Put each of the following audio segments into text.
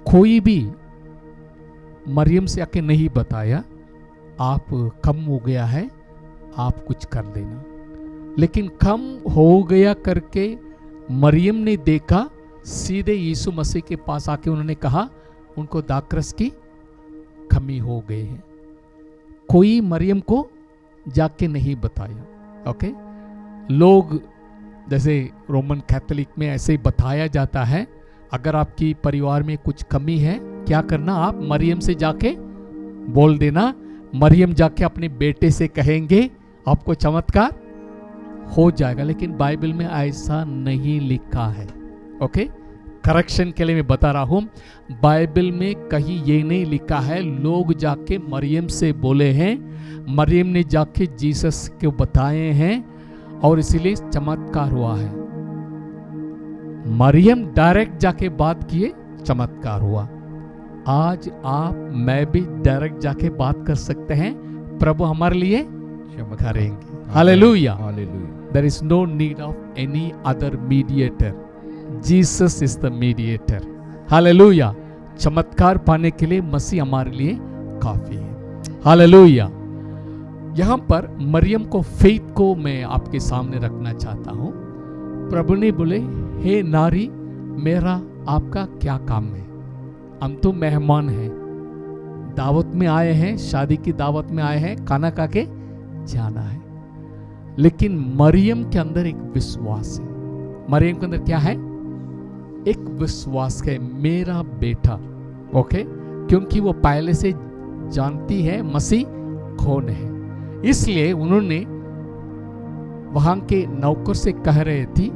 कोई भी मरियम से आके नहीं बताया आप कम हो गया है, आप कुछ कर देना। लेकिन कम हो गया करके मरियम ने देखा, सीधे यीशु मसीह के पास आके उन्होंने कहा उनको दाखरस की कमी हो गई है। कोई मरियम को जाके नहीं बताया। ओके, लोग जैसे रोमन कैथोलिक में ऐसे ही बताया जाता है, अगर आपकी परिवार में कुछ कमी है क्या करना, आप मरियम से जाके बोल देना। मरियम जाके अपने बेटे से कहेंगे आपको चमत्कार हो जाएगा। लेकिन बाइबल में ऐसा नहीं लिखा है। ओके, करेक्शन के लिए मैं बता रहा हूं, बाइबल में कहीं ये नहीं लिखा है। लोग जाके मरियम से बोले हैं, मरियम ने जाके जीसस को बताए हैं और इसीलिए चमत्कार हुआ है। मरियम डायरेक्ट जाके बात किए, चमत्कार हुआ। आज आप मैं भी डायरेक्ट जाके बात कर सकते हैं, प्रभु हमारे लिए करेंगे। Hallelujah, there is no need of any other mediator, Jesus is the mediator. Hallelujah, चमत्कार पाने के लिए मसीह हमारे लिए काफी है। हालेलुया। यहां पर मरियम को फेथ को मैं आपके सामने रखना चाहता हूं। प्रभु ने बोले, हे नारी, मेरा आपका क्या काम है? हम तो मेहमान हैं, दावत में आए हैं, शादी की दावत में आए हैं, खाना खा के जाना है। लेकिन मरियम के अंदर एक विश्वास है। मरियम के अंदर क्या है? एक विश्वास है, मेरा बेटा। ओके, क्योंकि वो पहले से जानती है मसीह कौन है, इसलिए उन्होंने वहां के नौकर से कह रहे थी,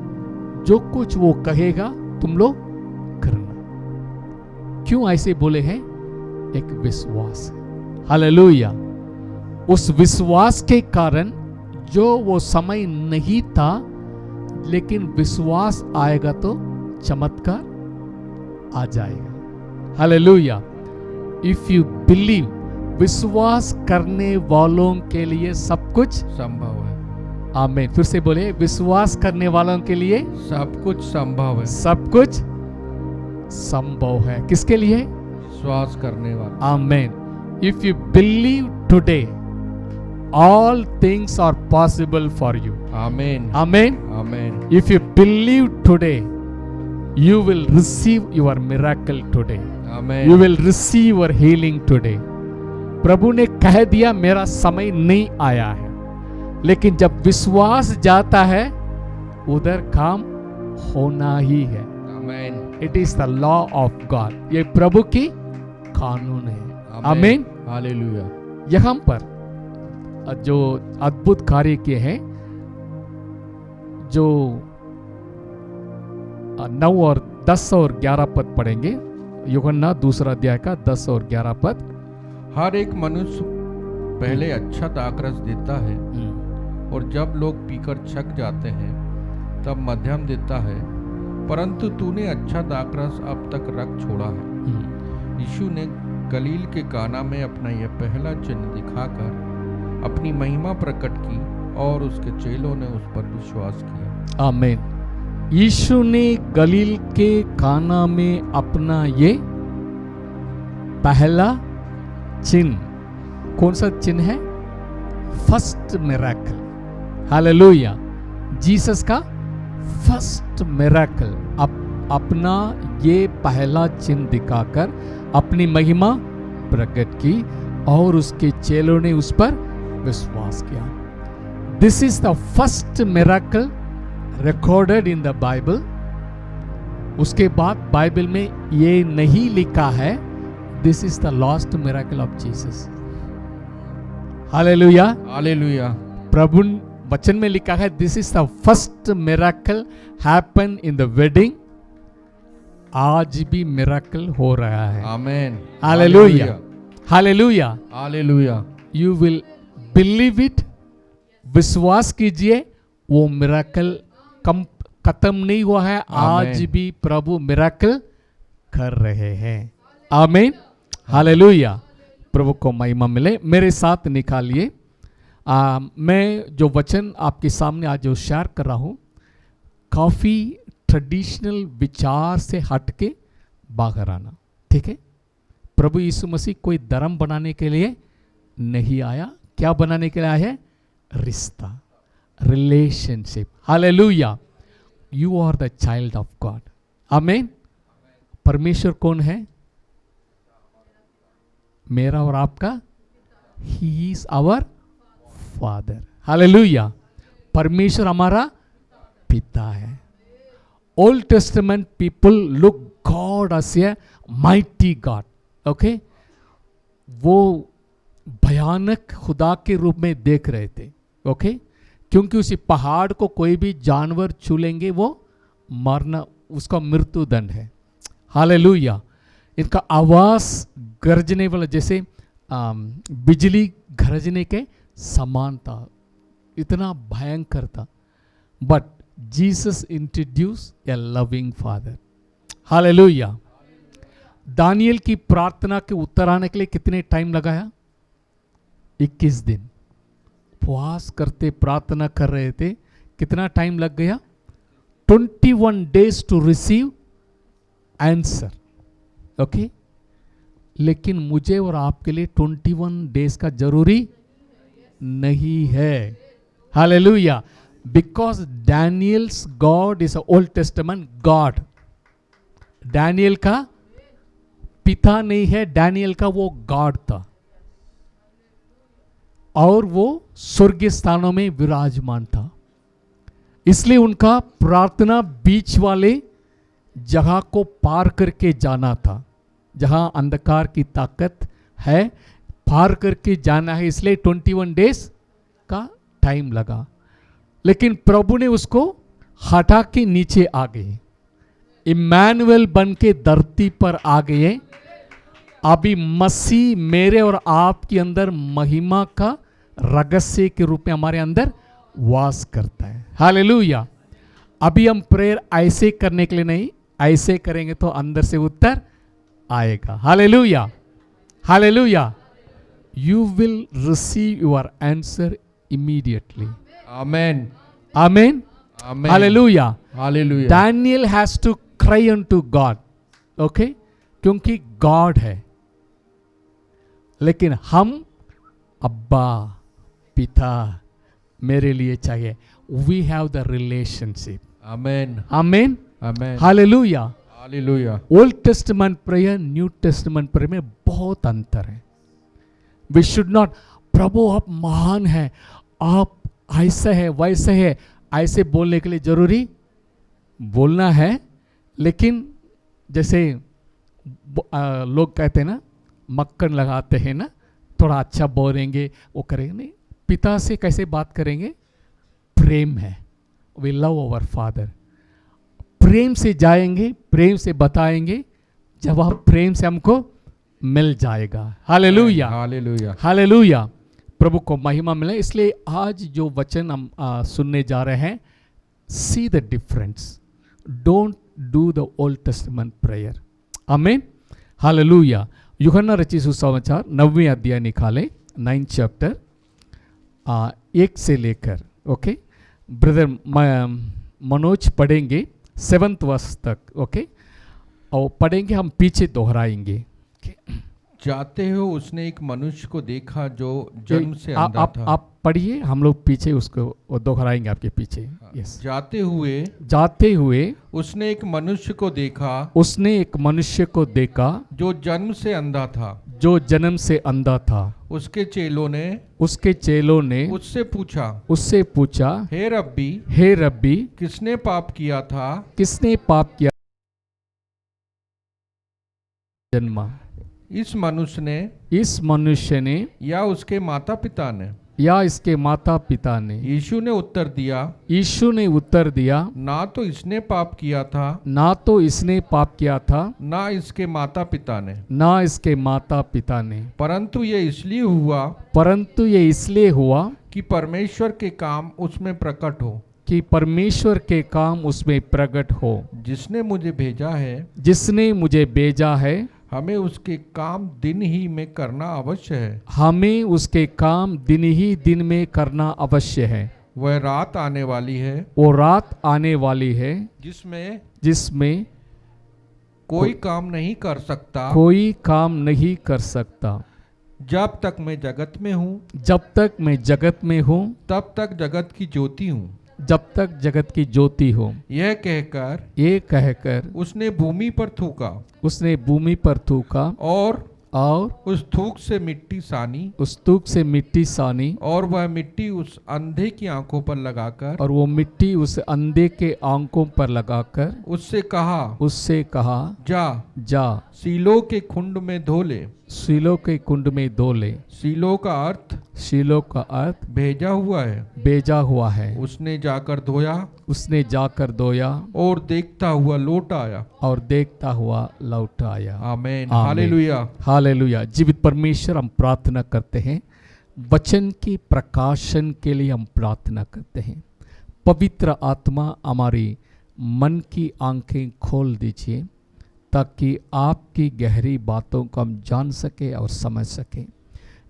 जो कुछ वो कहेगा तुम लोग करना। क्यों ऐसे बोले हैं? एक विश्वास है। हालेलुया। उस विश्वास के कारण जो वो समय नहीं था, लेकिन विश्वास आएगा तो चमत्कार आ जाएगा। हालेलुया। इफ यू बिलीव, विश्वास करने वालों के लिए सब कुछ संभव है। आमीन। फिर से बोले, विश्वास करने वालों के लिए सब कुछ संभव है। सब कुछ संभव है। किसके लिए? विश्वास करने वाले। आमीन। If you believe today, all things are possible for you. आमीन, आमीन, आमीन। If you believe today, you will receive your miracle today. Amen. You will receive your healing today. प्रभु ने कह दिया मेरा समय नहीं आया है, लेकिन जब विश्वास जाता है उधर काम होना ही है। Amen. It is the law of God. ये प्रभु की कानून है। आमीन। हालेलुया। यहाँ पर जो अद्भुत कार्य किए हैं, जो 9 और 10 और 11 पद पढ़ेंगे। यूहन्ना दूसरा अध्याय का 10 और 11 पद। हर एक मनुष्य पहले अच्छा दाखरस देता है और जब लोग पीकर छक जाते हैं तब मध्यम देता है, परंतु तूने अच्छा दाखरस अब तक रख छोड़ा है। यीशु ने गलील के काना में अपना यह पहला चिन्ह दिखाकर अपनी महिमा प्रकट की और उसके चेलों ने उस पर विश्वास किया। आमीन। यीशु ने गलील के काना में अपना ये पहला चिन्ह, कौन सा चिन्ह है? First miracle. हालेलुया। जीसस का फर्स्ट मिरेकल, अपना ये पहला चिन्ह दिखाकर अपनी महिमा प्रकट की और उसके चेलों ने उस पर विश्वास किया। This is the first miracle recorded in the Bible. उसके बाद बाइबल में ये नहीं लिखा है this is the last miracle of Jesus. Hallelujah, hallelujah. प्रभु वचन में लिखा है this is the first miracle happen in the wedding. आज भी मिरेकल हो रहा है। आमीन। Hallelujah, hallelujah, hallelujah. You will believe it. विश्वास कीजिए, वो मिरेकल खत्म नहीं हुआ है। आज भी प्रभु मिरेकल कर रहे हैं। आमीन, हालेलुया। प्रभु को महिमा मिले। मेरे साथ निकालिए, मैं जो वचन आपके सामने आज जो शेयर कर रहा हूं, काफी ट्रेडिशनल विचार से हट के बाहर आना। ठीक है, प्रभु यीशु मसीह कोई धर्म बनाने के लिए नहीं आया, क्या बनाने के लिए आया है? रिश्ता, relationship. Hallelujah. You are the child of God. आमीन। परमेश्वर कौन है? मेरा और आपका, he is our father. Hallelujah. परमेश्वर हमारा पिता है। Old testament people look God as a mighty God. Okay, वो भयानक खुदा के रूप में देख रहे थे। ओके, क्योंकि उसी पहाड़ को कोई भी जानवर छू लेंगे वो मरना, उसका मृत्यु दंड है। हालेलुया। इनका आवाज गरजने वाला जैसे बिजली गरजने के समान था, इतना भयंकर था। But Jesus introduce a loving father. Hallelujah. दानियल की प्रार्थना के उत्तर आने के लिए कितने टाइम लगाया? 21 दिन उपवास करते प्रार्थना कर रहे थे। कितना टाइम लग गया? 21 days to receive answer. Okay, लेकिन मुझे और आपके लिए 21 days का जरूरी नहीं है। Hallelujah. Because Daniels God is old testament God. Daniel का पिता नहीं है, डैनियल का वो गॉड था और वो स्वर्गीय स्थानों में विराजमान था। इसलिए उनका प्रार्थना बीच वाले जगह को पार करके जाना था, जहां अंधकार की ताकत है, पार करके जाना है। इसलिए 21 days का टाइम लगा, लेकिन प्रभु ने उसको हटा के नीचे आ गए, इम्मानुएल बन के धरती पर आ गए। अभी मसीह मेरे और आपके अंदर महिमा का रहस्य के रूप में हमारे अंदर वास करता है। हालेलुया। अभी हम प्रेयर ऐसे करने के लिए नहीं, ऐसे करेंगे तो अंदर से उत्तर आएगा। Hallelujah. Hallelujah. You will receive your answer immediately. Amen. Amen. Hallelujah. Hallelujah. Daniel has to cry unto God. Okay, क्योंकि गॉड है, लेकिन हम अब्बा पिता मेरे लिए चाहिए। We have the relationship. Amen. Amen. Amen. Hallelujah. Hallelujah. Old testament prayer, new testament prayer में बहुत अंतर है। वी शुड नॉट, प्रभु आप महान है, आप ऐसा है वैसे है, ऐसे बोलने के लिए जरूरी बोलना है, लेकिन जैसे लोग कहते हैं ना, मक्खन लगाते हैं ना, थोड़ा अच्छा बोलेंगे वो करेंगे नहीं। पिता से कैसे बात करेंगे? प्रेम है। We love our father. प्रेम से जाएंगे, प्रेम से बताएंगे, जवाब प्रेम से हमको मिल जाएगा। हालेलुया। हालेलुया। हालेलुया। प्रभु को महिमा मिले। इसलिए आज जो वचन हम सुनने जा रहे हैं, see the difference, don't do the old testament prayer. आमीन। हालेलुया। यूहन्ना रचित सुसमाचार 9वें अध्याय निकाले, 9th chapter 1 से लेकर, ओके, ब्रदर मनोज पढ़ेंगे 7th verse तक। ओके, और पढ़ेंगे, हम पीछे दोहराएंगे। जाते हो उसने एक मनुष्य को देखा जो जन्म से अंधा था। आप पढ़िए, हम लोग पीछे उसको दोहराएंगे आपके पीछे। यस। जाते हुए उसने एक मनुष्य को देखा, उसने एक मनुष्य को देखा जो जन्म से अंधा था, जो जन्म से अंधा था। उसके चेलों ने उससे पूछा, हे रब्बी, किसने पाप किया था, किसने पाप किया जन्मा, इस मनुष्य ने या उसके माता पिता ने? यीशु ने उत्तर दिया, ना तो इसने पाप किया था, ना इसके माता पिता ने, परंतु ये इसलिए हुआ कि परमेश्वर के काम उसमें प्रकट हो। जिसने मुझे भेजा है, हमें उसके काम दिन ही में करना अवश्य है। वह रात आने वाली है, जिसमें कोई काम नहीं कर सकता, कोई काम नहीं कर सकता, जब तक मैं जगत में हूँ, जब तक मैं जगत में हूँ, तब तक जगत की ज्योति हूँ। जब तक जगत की ज्योति हो। यह कहकर उसने भूमि पर थूका, उसने भूमि पर थूका और और उस थूक से मिट्टी सानी, उस थूक से मिट्टी सानी, और वह मिट्टी उस अंधे की आंखों पर लगाकर, और वो मिट्टी उस अंधे के आंखों पर लगाकर उससे कहा जा सीलो के कुंड में धो ले। शीलो के कुंड में धो ले। शीलो का अर्थ भेजा हुआ है। उसने जाकर धोया और देखता हुआ लौट आया। आमीन, हालेलुया, हालेलुया। जीवित परमेश्वर, हम प्रार्थना करते हैं, वचन की प्रकाशन के लिए हम प्रार्थना करते हैं। पवित्र आत्मा हमारी मन की आंखें खोल दीजिए ताकि आपकी गहरी बातों को हम जान सके और समझ सके।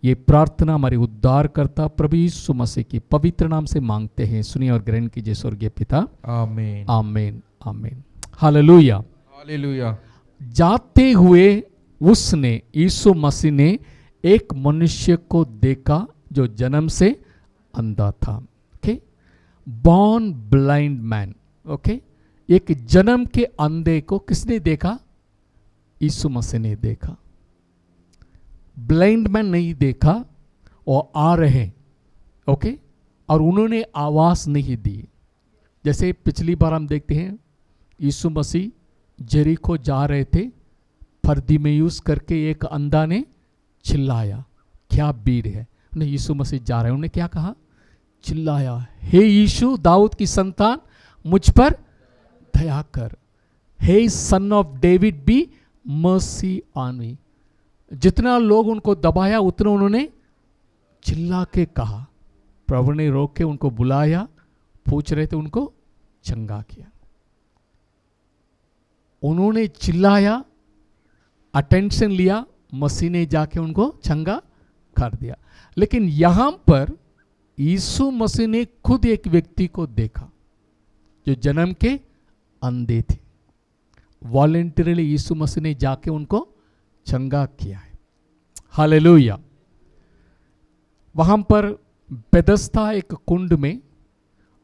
ये प्रार्थना हमारे उद्धारकर्ता प्रभु यीशु मसीह की पवित्र नाम से मांगते हैं। सुनिए और ग्रहण कीजिए स्वर्गीय पिता। आमीन, आमीन, आमीन, हालेलुया, हालेलुया। जाते हुए उसने, यीशु मसीह ने एक मनुष्य को देखा जो जन्म से अंधा था। Okay, born blind man. Okay, एक जन्म के अंधे को किसने देखा? यीशु मसीह ने देखा। ब्लाइंड मैन नहीं देखा, और आ रहे, ओके, और उन्होंने आवाज नहीं दी। जैसे पिछली बार हम देखते हैं यीशु मसीह जेरिको जा रहे थे, फरदीमेयुस करके एक अंधा ने चिल्लाया, क्या भीड़ है। उन्हें यीशु मसीह जा रहे हैं, उन्होंने क्या कहा? चिल्लाया, हे यीशु दाऊद की संतान, मुझ पर दया कर। हे son of David, be mercy on me. जितना लोग उनको दबाया उतना उन्होंने चिल्ला के कहा। प्रभु ने रोक के उनको बुलाया, पूछ रहे थे, उनको चंगा किया। उन्होंने चिल्लाया, अटेंशन लिया, मसीह ने जाके उनको चंगा कर दिया। लेकिन यहां पर यीशु मसीह ने खुद एक व्यक्ति को देखा जो जन्म के अंधे थे। वॉलेंटरीली यीशु मसीह ने जाके उनको चंगा किया है। हालेलुया। वहां पर बेथस्दा एक कुंड में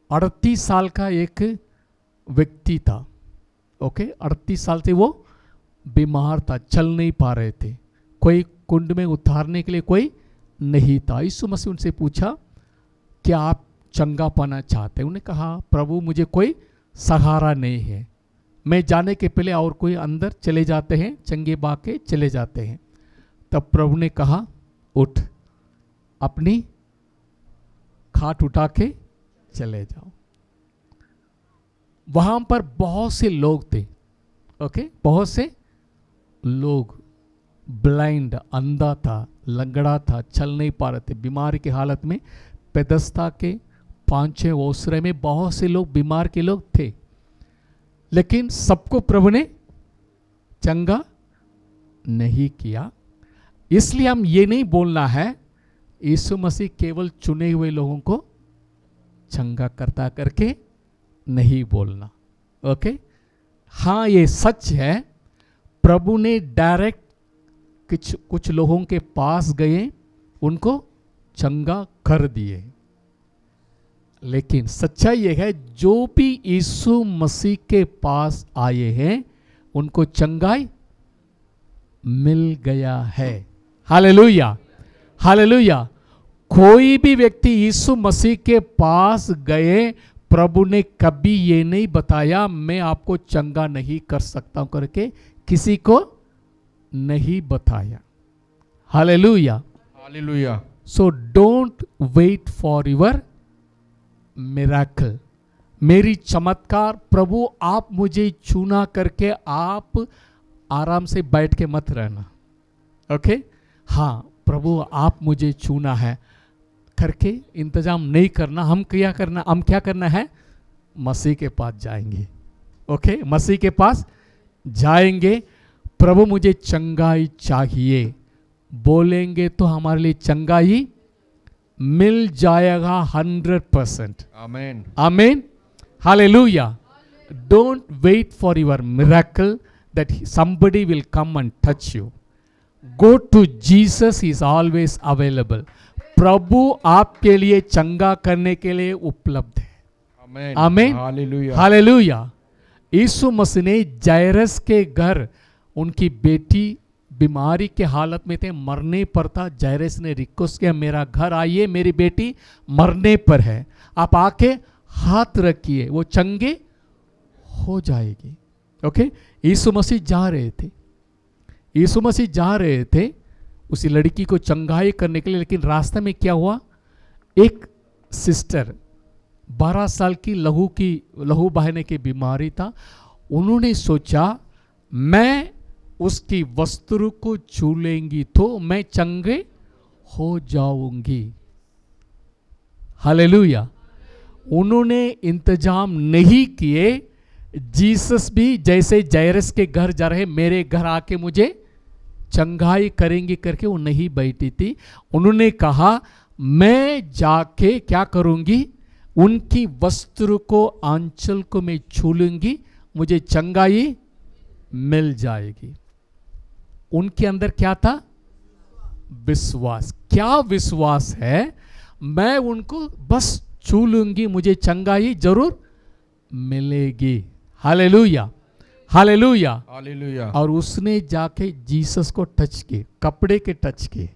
38 साल का एक व्यक्ति था। ओके, 38 साल से वो बीमार था, चल नहीं पा रहे थे, कोई कुंड में उतारने के लिए कोई नहीं था। यीशु मसीह उनसे पूछा, क्या आप चंगा पाना चाहते हैं? उन्होंने कहा, प्रभु मुझे कोई सहारा नहीं है, मैं जाने के पहले और कोई अंदर चले जाते हैं, चंगे बाके चले जाते हैं। तब प्रभु ने कहा, उठ, अपनी खाट उठा के चले जाओ। वहां पर बहुत से लोग थे। ओके, बहुत से लोग, ब्लाइंड, अंधा था, लंगड़ा था, चल नहीं पा रहे थे, बीमारी की हालत में। बेथस्दा के 5-6 ओसरे में बहुत से लोग, बीमार के लोग थे, लेकिन सबको प्रभु ने चंगा नहीं किया। इसलिए हम ये नहीं बोलना है यीशु मसीह केवल चुने हुए लोगों को चंगा करता करके नहीं बोलना। ओके, हाँ ये सच है, प्रभु ने डायरेक्ट कुछ लोगों के पास गए, उनको चंगा कर दिए। लेकिन सच्चाई यह है, जो भी यीशु मसीह के पास आए हैं उनको चंगाई मिल गया है। Hallelujah, hallelujah. कोई भी व्यक्ति यीशु मसीह के पास गए, प्रभु ने कभी ये नहीं बताया मैं आपको चंगा नहीं कर सकता हूं करके, किसी को नहीं बताया। Hallelujah, hallelujah. So don't wait for your miracle, मेरी चमत्कार, प्रभु आप मुझे छूना करके आप आराम से बैठ के मत रहना। ओके, हाँ प्रभु आप मुझे छूना है करके इंतजाम नहीं करना। हम क्या करना है? मसीह के पास जाएंगे। ओके, मसीह के पास जाएंगे, प्रभु मुझे चंगाई चाहिए बोलेंगे तो हमारे लिए चंगाई मिल जाएगा 100%। आमीन, आमीन, hallelujah. Don't wait for your miracle, that somebody will come and touch you. Go to Jesus, he is always available. प्रभु आपके लिए चंगा करने के लिए उपलब्ध है. आमीन. हालेलुया. हालेलुया. यीशु मसीह ने जायरस के घर, उनकी बेटी बीमारी के हालत में थे, मरने पर था. जायरस ने रिक्वेस्ट किया, मेरा घर आइए, मेरी बेटी मरने पर है, आप आके हाथ रखिए, वो चंगे हो जाएगी. ओके. यीशु मसीह जा रहे थे, यीशु मसीह जा रहे थे उसी लड़की को चंगाई करने के लिए. लेकिन रास्ते में क्या हुआ, एक सिस्टर 12 साल की लहू बहने की बीमारी था. उन्होंने सोचा मैं उसकी वस्त्र को छू लेंगी तो मैं चंगे हो जाऊंगी. हालेलुया. उन्होंने इंतजाम नहीं किए. जीसस भी जैसे जायरस के घर जा रहे, मेरे घर आके मुझे चंगाई करेंगी करके वो नहीं बैठी थी. उन्होंने कहा मैं जाके क्या करूंगी, उनकी वस्त्र को, आंचल को मैं छू लूंगी, मुझे चंगाई मिल जाएगी. उनके अंदर क्या था, विश्वास. क्या विश्वास है, मैं उनको बस छू लूंगी, मुझे चंगाई जरूर मिलेगी. हालेलुया. हालेलुया. हालेलुया. और उसने जाके जीसस को टच किए, कपड़े के टच किए,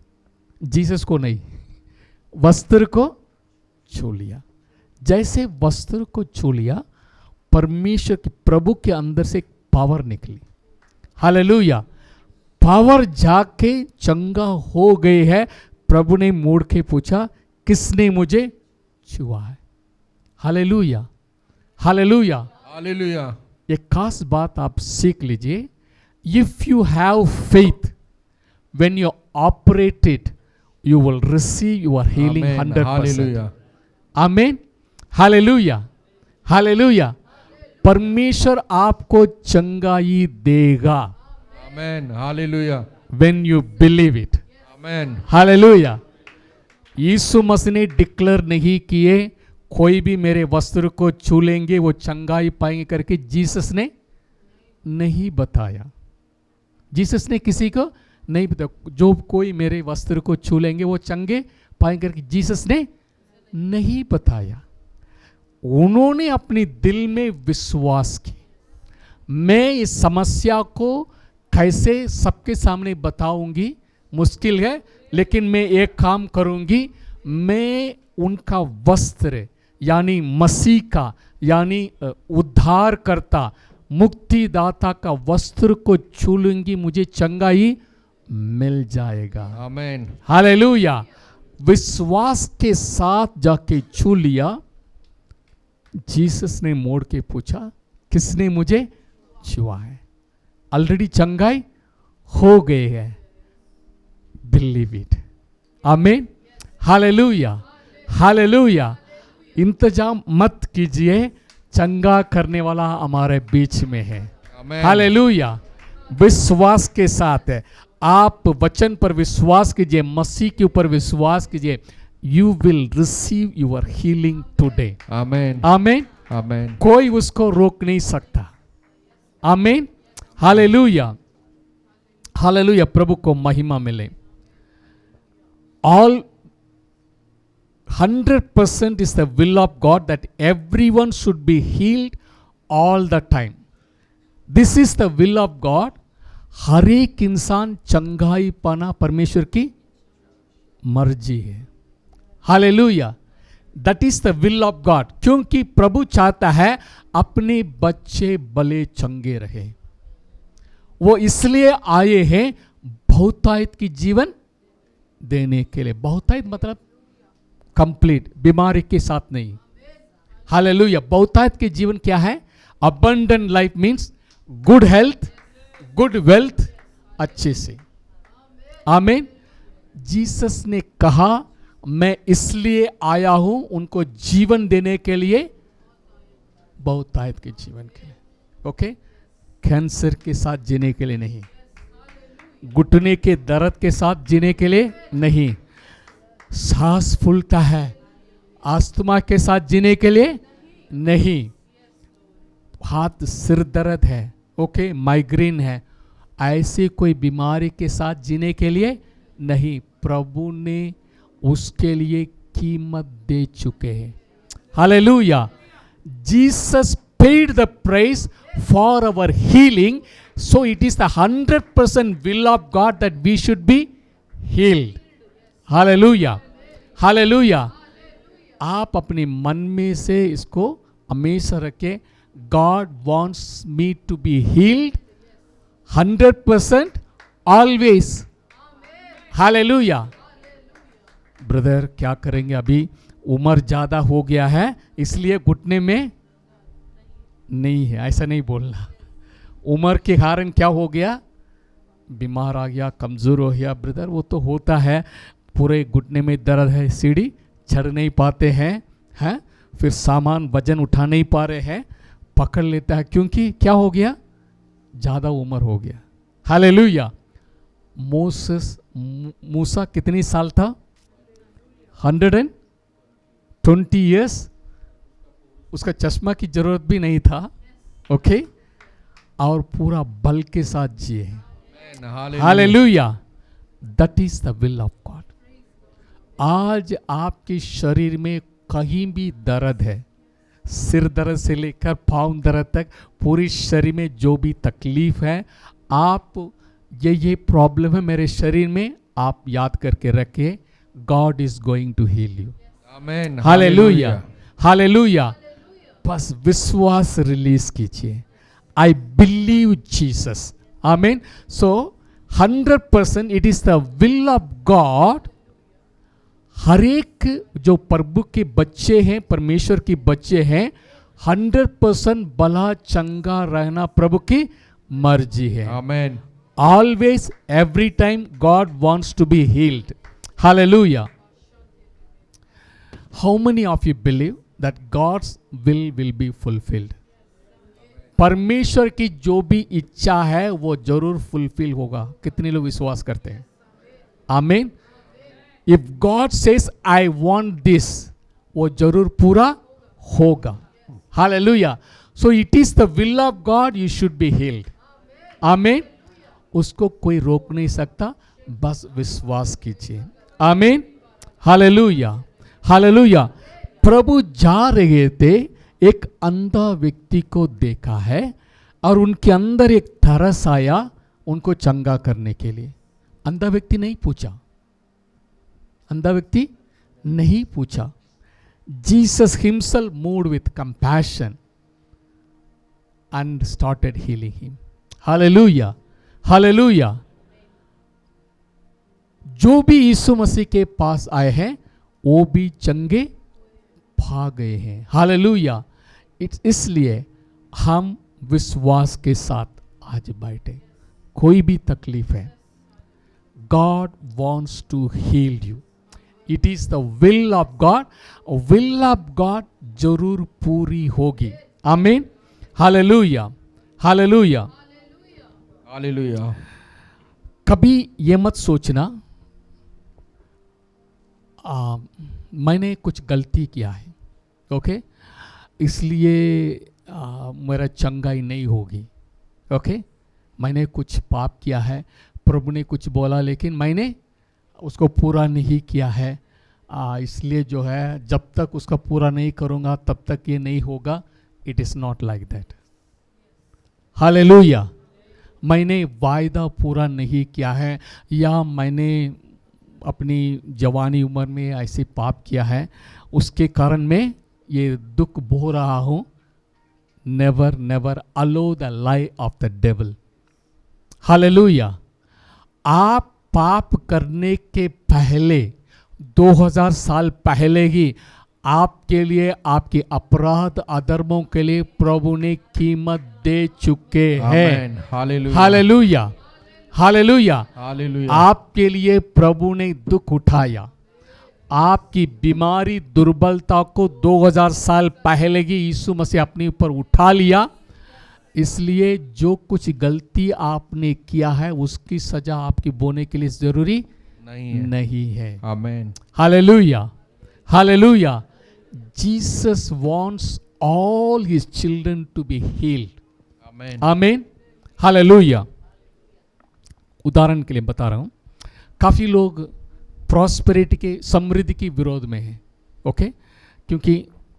जीसस को नहीं, वस्त्र को छू लिया. जैसे वस्त्र को छू लिया, परमेश्वर की, प्रभु के अंदर से एक पावर निकली. हालेलुया. पावर जाके चंगा हो गए है. प्रभु ने मुड़ के पूछा, किसने मुझे छुआ है. हालेलुया. हालेलुया. हालेलुया. एक खास बात आप सीख लीजिए. If you have faith, when you operate it, you will receive your healing 100%. आमीन. हालेलुया. हालेलुया. परमेश्वर आपको चंगाई देगा. आमीन. Hallelujah. When you believe it. आमीन. हालेलुया. यीशु मसीह ने डिक्लेयर नहीं किए कोई भी मेरे वस्त्र को छू लेंगे वो चंगाई पाएंगे करके. जीसस ने नहीं बताया. जीसस ने किसी को नहीं बताया जो कोई मेरे वस्त्र को छू लेंगे वो चंगे पाएंगे करके. जीसस ने नहीं बताया. उन्होंने अपने दिल में विश्वास की, मैं इस समस्या को कैसे सबके सामने बताऊंगी, मुश्किल है, लेकिन मैं एक काम करूंगी, मैं उनका वस्त्र यानी मसीह का, यानी उद्धारकर्ता, मुक्तिदाता का वस्त्र को छू लूंगी, मुझे चंगाई मिल जाएगा. आमीन. हालेलुया. विश्वास के साथ जाके छू लिया. जीसस ने मोड़ के पूछा, किसने मुझे छुआ है. ऑलरेडी चंगाई हो गए है. Believe it. आमीन. हालेलुया. हालेलुया. इंतजाम मत कीजिए, चंगा करने वाला हमारे बीच में है. हालेलुया. विश्वास के साथ है. आप वचन पर विश्वास कीजिए, मसीह के ऊपर विश्वास कीजिए. You will receive your healing today. आमीन. आमीन. आमीन. कोई उसको रोक नहीं सकता. आमीन. हालेलुया. हालेलुया. प्रभु को महिमा मिले. All 100% is the will of God that everyone should be healed all the time. This is the will of God. हर एक इंसान चंगाई पाना परमेश्वर की मर्जी है. Hallelujah. That is the will of God. क्योंकि प्रभु चाहता है अपने बच्चे भले चंगे रहे. वो इसलिए आए हैं बहुतायत की जीवन देने के लिए. बहुतायत मतलब कंप्लीट, बीमारी के साथ नहीं. हालेलुया. बहुतायत के जीवन क्या है? Abundant life means good health, good wealth, अच्छे से. आमीन. जीसस ने कहा मैं इसलिए आया हूं उनको जीवन देने के लिए, बहुतायत के जीवन के लिए. ओके. कैंसर के साथ जीने के लिए नहीं, घुटने के दर्द के साथ जीने के लिए नहीं, सांस फूलता है अस्थमा के साथ जीने के लिए नहीं, हाथ सिर दर्द है ओके, माइग्रेन है, ऐसी कोई बीमारी के साथ जीने के लिए नहीं, प्रभु ने उसके लिए कीमत दे चुके हैं। Hallelujah. Jesus paid the price for our healing, so it is the 100% will of God that we should be healed. Hallelujah, hallelujah. आप अपने मन में से इसको हमेशा रखें, God wants me to be healed 100% always. Hallelujah. Brother क्या करेंगे, अभी उम्र ज्यादा हो गया है इसलिए घुटने में नहीं है, ऐसा नहीं बोलना। उम्र के कारण क्या हो गया, बीमार आ गया, कमजोर हो गया, ब्रदर वो तो होता है, पूरे घुटने में दर्द है, सीढ़ी चढ़ नहीं पाते हैं, फिर सामान वजन उठा नहीं पा रहे हैं, पकड़ लेता है, क्योंकि क्या हो गया, ज्यादा उम्र हो गया। हालेलुया। मूसा कितनी साल था, 120 ईयर्स, उसका चश्मा की जरूरत भी नहीं था, ओके, और पूरा बल के साथ जिए। Hallelujah. That is the will of God. आज आपके शरीर में कहीं भी दर्द है, सिर दर्द से लेकर पाँव दर्द तक, पूरी शरीर में जो भी तकलीफ है, आप ये प्रॉब्लम है मेरे शरीर में, आप याद करके रखिए, God is going to heal you. Amen. Hallelujah, hallelujah. बस विश्वास रिलीज कीजिए, I believe Jesus. Amen. So 100% it is the will of God. हर एक जो प्रभु के बच्चे हैं, परमेश्वर के बच्चे हैं, 100% भला चंगा रहना प्रभु की मर्जी है। आमेन। Always, every time, God wants to be healed. Hallelujah. How many of you believe that God's will be fulfilled? परमेश्वर की जो भी इच्छा है वो जरूर फुलफिल होगा। कितने लोग विश्वास करते हैं? आमीन। If God says I want this, वो जरूर पूरा होगा। Hallelujah. So it is the will of God, you should be healed. आमीन। उसको कोई रोक नहीं सकता, बस विश्वास कीजिए। आमीन। Hallelujah, hallelujah. प्रभु जा रहे थे, एक अंधा व्यक्ति को देखा है और उनके अंदर एक तरस आया उनको चंगा करने के लिए। अंधा व्यक्ति नहीं पूछा, अंधा व्यक्ति नहीं पूछा। Jesus himself moved with compassion and started healing him. Hallelujah. Hallelujah. जो भी यीशु मसीह के पास आए हैं वो भी चंगे भाग गए हैं। हालेलुया। इसलिए हम विश्वास के साथ आज बैठे, कोई भी तकलीफ है, God wants to heal you. It is the will of God. Will of God जरूर पूरी होगी। आमीन। Hallelujah, hallelujah, hallelujah. कभी ये मत सोचना मैंने कुछ गलती किया है, ओके, इसलिए मेरा चंगाई नहीं होगी। ओके, मैंने कुछ पाप किया है, प्रभु ने कुछ बोला लेकिन मैंने उसको पूरा नहीं किया है, इसलिए जो है जब तक उसका पूरा नहीं करूँगा तब तक ये नहीं होगा। It is not like that. Hallelujah. मैंने वायदा पूरा नहीं किया है या मैंने अपनी जवानी उम्र में ऐसे पाप किया है, उसके कारण मैं ये दुख भो रहा हूँ। Never never aloe the lie of the devil. Hallelujah. आप पाप करने के पहले 2000 साल पहले ही आपके लिए, आपके अपराध अधर्मों के लिए प्रभु ने कीमत दे चुके हैं। Hallelujah, hallelujah, hallelujah, hallelujah. आपके लिए प्रभु ने दुख उठाया, आपकी बीमारी दुर्बलता को 2000 साल पहले ही यीशु मसीह अपने ऊपर उठा लिया। इसलिए जो कुछ गलती आपने किया है उसकी सजा आपकी बोने के लिए जरूरी नहीं है। आमीन। Hallelujah, hallelujah. Jesus wants all his children to be healed. Amen. Amen. Hallelujah. उदाहरण के लिए बता रहा हूं, काफी लोग प्रॉस्पेरिटी के, समृद्धि की विरोध में हैं। ओके, क्योंकि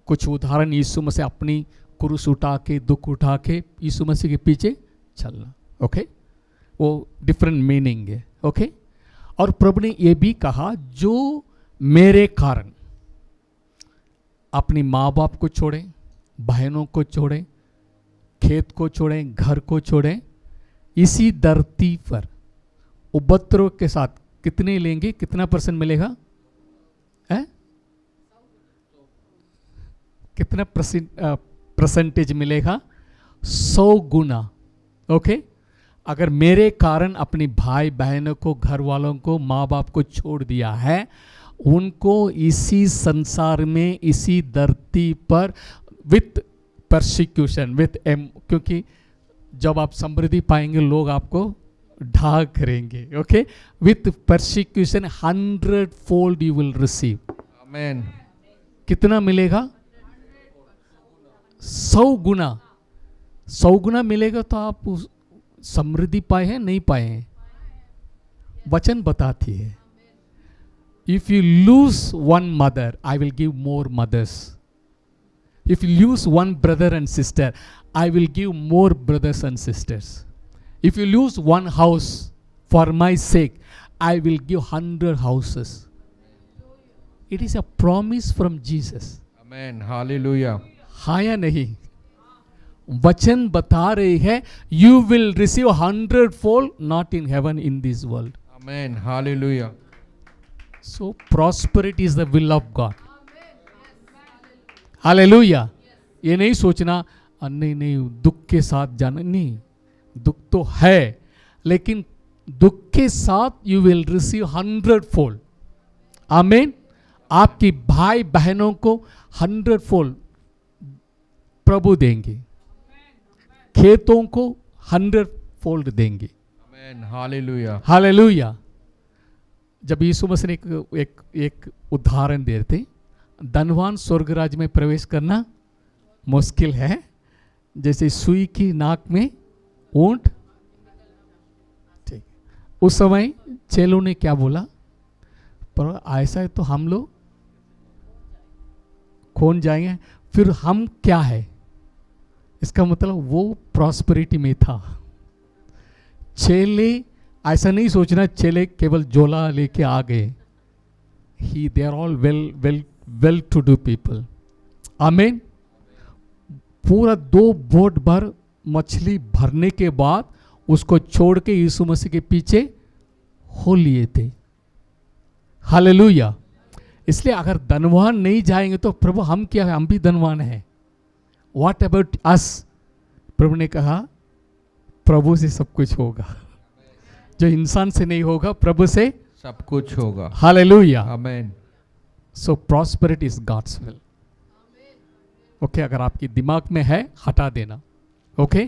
कुछ उदाहरण, यीशु मसीह अपनी क्रूस उठा के, दुख उठा के यीशु मसीह के पीछे चलना। ओके, वो डिफरेंट मीनिंग है। ओके, और प्रभु ने ये भी कहा, जो मेरे कारण अपनी माँ बाप को छोड़ें, बहनों को छोड़ें, खेत को छोड़ें, घर को छोड़ें, इसी धरती पर उपद्रव के साथ कितने लेंगे, कितना % मिलेगा? कितना परसेंटेज मिलेगा? 100 गुना। ओके, अगर मेरे कारण अपनी भाई बहनों को, घर वालों को, माँ बाप को छोड़ दिया है, उनको इसी संसार में, इसी धरती पर विथ परसिक्यूशन, विथ क्योंकि जब आप समृद्धि पाएंगे लोग आपको ढाक करेंगे। Okay, with persecution 100-fold you will receive. Amen. कितना मिलेगा? 100 गुना। 100 गुना मिलेगा तो आप समृद्धि पाए हैं, नहीं पाए हैं? वचन बताती है, if you lose one mother I will give more mothers, if you lose one brother and sister I will give more brothers and sisters, if you lose one house for my sake I will give 100 houses. It is a promise from Jesus. Amen, hallelujah. हाँ या नहीं? वचन बता रही है, you will receive 100-fold, not in heaven, in this world. Amen, hallelujah. So prosperity is the will of God. Hallelujah. ये नहीं सोचना नहीं नहीं दुख के साथ जाना, नहीं, दुख तो है, लेकिन दुख के साथ यू विल रिसीव 100-fold। आमीन। आपकी भाई बहनों को 100-fold प्रभु देंगे, खेतों को 100-fold देंगे। आमेन, हालेलुया। हालेलुया। जब यीशु मसीह ने एक उदाहरण दे रहे थे, धनवान स्वर्ग राज्य में प्रवेश करना मुश्किल है, जैसे सुई की नाक में ऊंट। ठीक, उस समय चेलों ने क्या बोला? पर ऐसा है तो हम लोग कौन जाएंगे, फिर हम क्या है? इसका मतलब वो प्रॉस्पेरिटी में था। चेले ऐसा नहीं सोचना चेले केवल झोला लेके आ गए, ही they are all well to do people. Amen. पूरा 2 बोट भर मछली भरने के बाद उसको छोड़ के यीशु मसीह के पीछे हो लिए थे। हालेलुया। इसलिए अगर धनवान नहीं जाएंगे तो प्रभु हम क्या है? हम भी धनवान हैं। What about us? प्रभु ने कहा प्रभु से सब कुछ होगा, जो इंसान से नहीं होगा प्रभु से सब कुछ होगा। Hallelujah. Amen. So prosperity is God's will. Okay, अगर आपकी दिमाग में है हटा देना। ओके,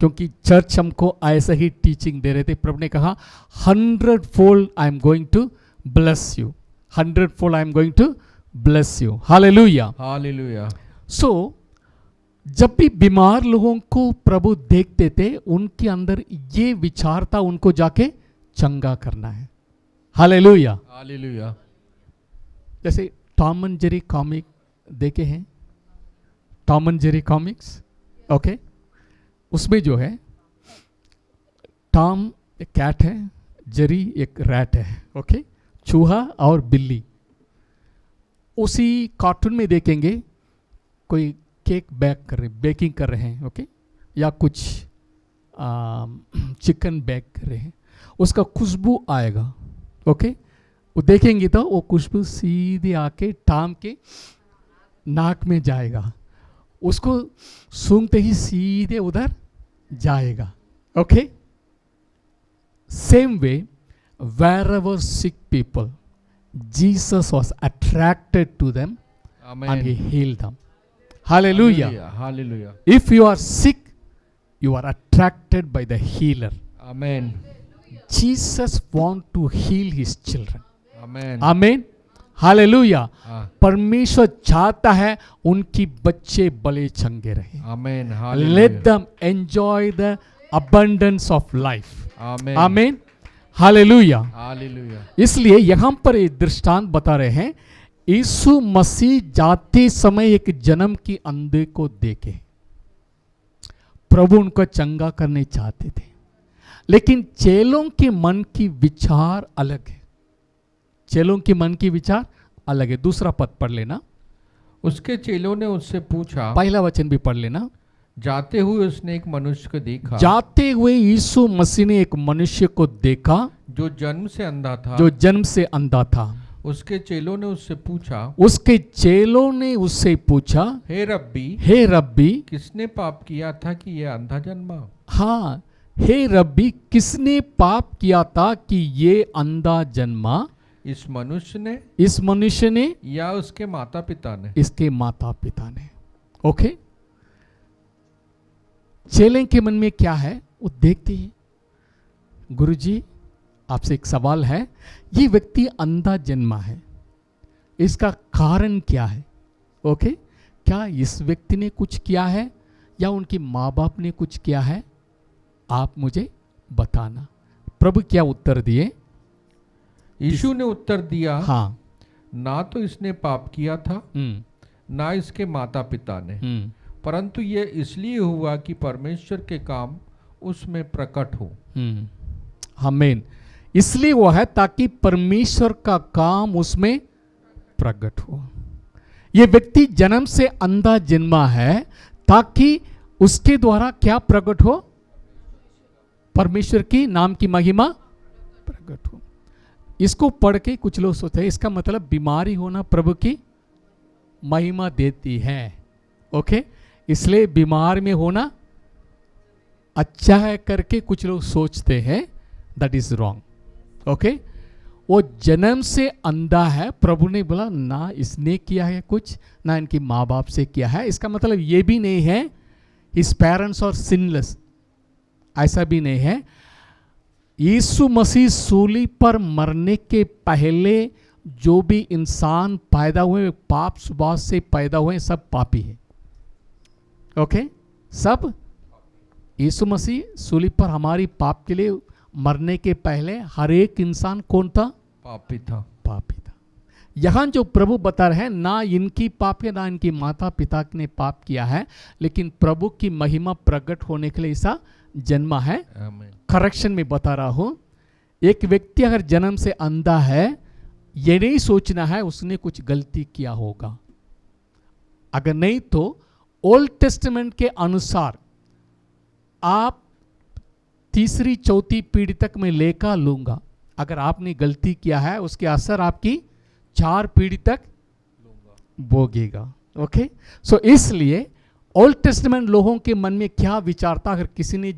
क्योंकि चर्च हमको ऐसा ही टीचिंग दे रहे थे। प्रभु ने कहा 100-fold I am going to bless you, 100-fold I am going to bless you. Hallelujah, hallelujah. So जब भी बीमार लोगों को प्रभु देखते थे, उनके अंदर ये विचार था, उनको जाके चंगा करना है। Hallelujah, hallelujah. जैसे टॉम एंड जेरी कॉमिक देखे हैं, Tom and Jerry comics. Okay, उसमें जो है टॉम एक कैट है, जेरी एक रैट है। ओके, चूहा और बिल्ली। उसी कार्टून में देखेंगे कोई केक बेकिंग कर रहे हैं। ओके, या कुछ चिकन बेक कर रहे हैं, उसका खुशबू आएगा। ओके, वो देखेंगे तो वो खुशबू सीधे आके टॉम के नाक में जाएगा, उसको सूंघते ही सीधे उधर जाएगा। Okay, same way wherever sick people, Jesus was attracted to them. Amen. And he healed them. Hallelujah. Hallelujah. If you are sick, you are attracted by the healer. Amen. Jesus want to heal his children. Amen. Amen. Hallelujah. परमेश्वर चाहता है उनकी बच्चे बले चंगे रहे। Amen. Let them enjoy the abundance of life. आमेन आमीन, hallelujah. Hallelujah. इसलिए यहां पर एक दृष्टांत बता रहे हैं, यीशु मसीह जाते समय एक जन्म की अंधे को देखे, प्रभु उनको चंगा करने चाहते थे, लेकिन चेलों के मन की विचार अलग है। चेलों के मन की विचार अलग है। दूसरा पद पढ़ लेना। उसके चेलों ने उससे पूछा, पहला वचन भी पढ़ लेना। जाते हुए उसने एक मनुष्य को देखा, जाते हुए यीशु मसीह ने एक मनुष्य को देखा जो जन्म से अंधा था। जो जन्म से अंधा था। उसके चेलों ने उससे पूछा, उसके चेलों ने उससे पूछा, हे रब्बी, हे रब्बी, किसने पाप किया था कि यह अंधा जन्मा? हाँ, हे रब्बी, किसने पाप किया था कि ये अंधा जन्मा? इस मनुष्य ने या उसके माता पिता ने? इसके माता पिता ने। ओके, चेले के मन में क्या है वो देखते हैं। गुरुजी, आपसे एक सवाल है, ये व्यक्ति अंधा जन्मा है, इसका कारण क्या है? ओके, क्या इस व्यक्ति ने कुछ किया है या उनके माँ बाप ने कुछ किया है? आप मुझे बताना। प्रभु क्या उत्तर दिए? यीशु ने उत्तर दिया, हाँ, ना तो इसने पाप किया था, ना इसके माता पिता ने, परंतु ये इसलिए हुआ कि परमेश्वर के काम उसमें प्रकट हो। आमीन। इसलिए वो है ताकि परमेश्वर का काम उसमें प्रकट हो। ये व्यक्ति जन्म से अंधा जन्मा है ताकि उसके द्वारा क्या प्रकट हो? परमेश्वर की नाम की महिमा प्रकट हो। इसको पढ़ के कुछ लोग सोचते हैं इसका मतलब बीमारी होना प्रभु की महिमा देती है। ओके, इसलिए बीमार में होना अच्छा है करके कुछ लोग सोचते हैं, दैट इज रॉन्ग। ओके, वो जन्म से अंधा है, प्रभु ने बोला ना इसने किया है कुछ, ना इनके माँ बाप से किया है। इसका मतलब ये भी नहीं है हिज पेरेंट्स और सिनलेस, ऐसा भी नहीं है। यीशु मसीह सूली पर मरने के पहले जो भी इंसान पैदा हुए पाप स्वभाव से पैदा हुए, सब पापी है। ओके, सब। यीशु मसीह सूली पर हमारी पाप के लिए मरने के पहले हर एक इंसान कौन था? पापी था, पापी था। यहां जो प्रभु बता रहे हैं, ना इनकी पाप है ना इनके माता पिता ने पाप किया है, लेकिन प्रभु की महिमा प्रकट होने के लिए ऐसा जन्मा है। करेक्शन में बता रहा हूं, एक व्यक्ति अगर जन्म से अंधा है, ये नहीं सोचना है उसने कुछ गलती किया होगा। अगर नहीं तो ओल्ड टेस्टामेंट के अनुसार आप तीसरी चौथी पीढ़ी तक मैं लेकर लूंगा। अगर आपने गलती किया है उसके असर आपकी 4 पीढ़ी तक भोगेगा। ओके, सो इसलिए ओल्ड टेस्टामेंट लोगों के मन में क्या विचार था? अगर किसी ने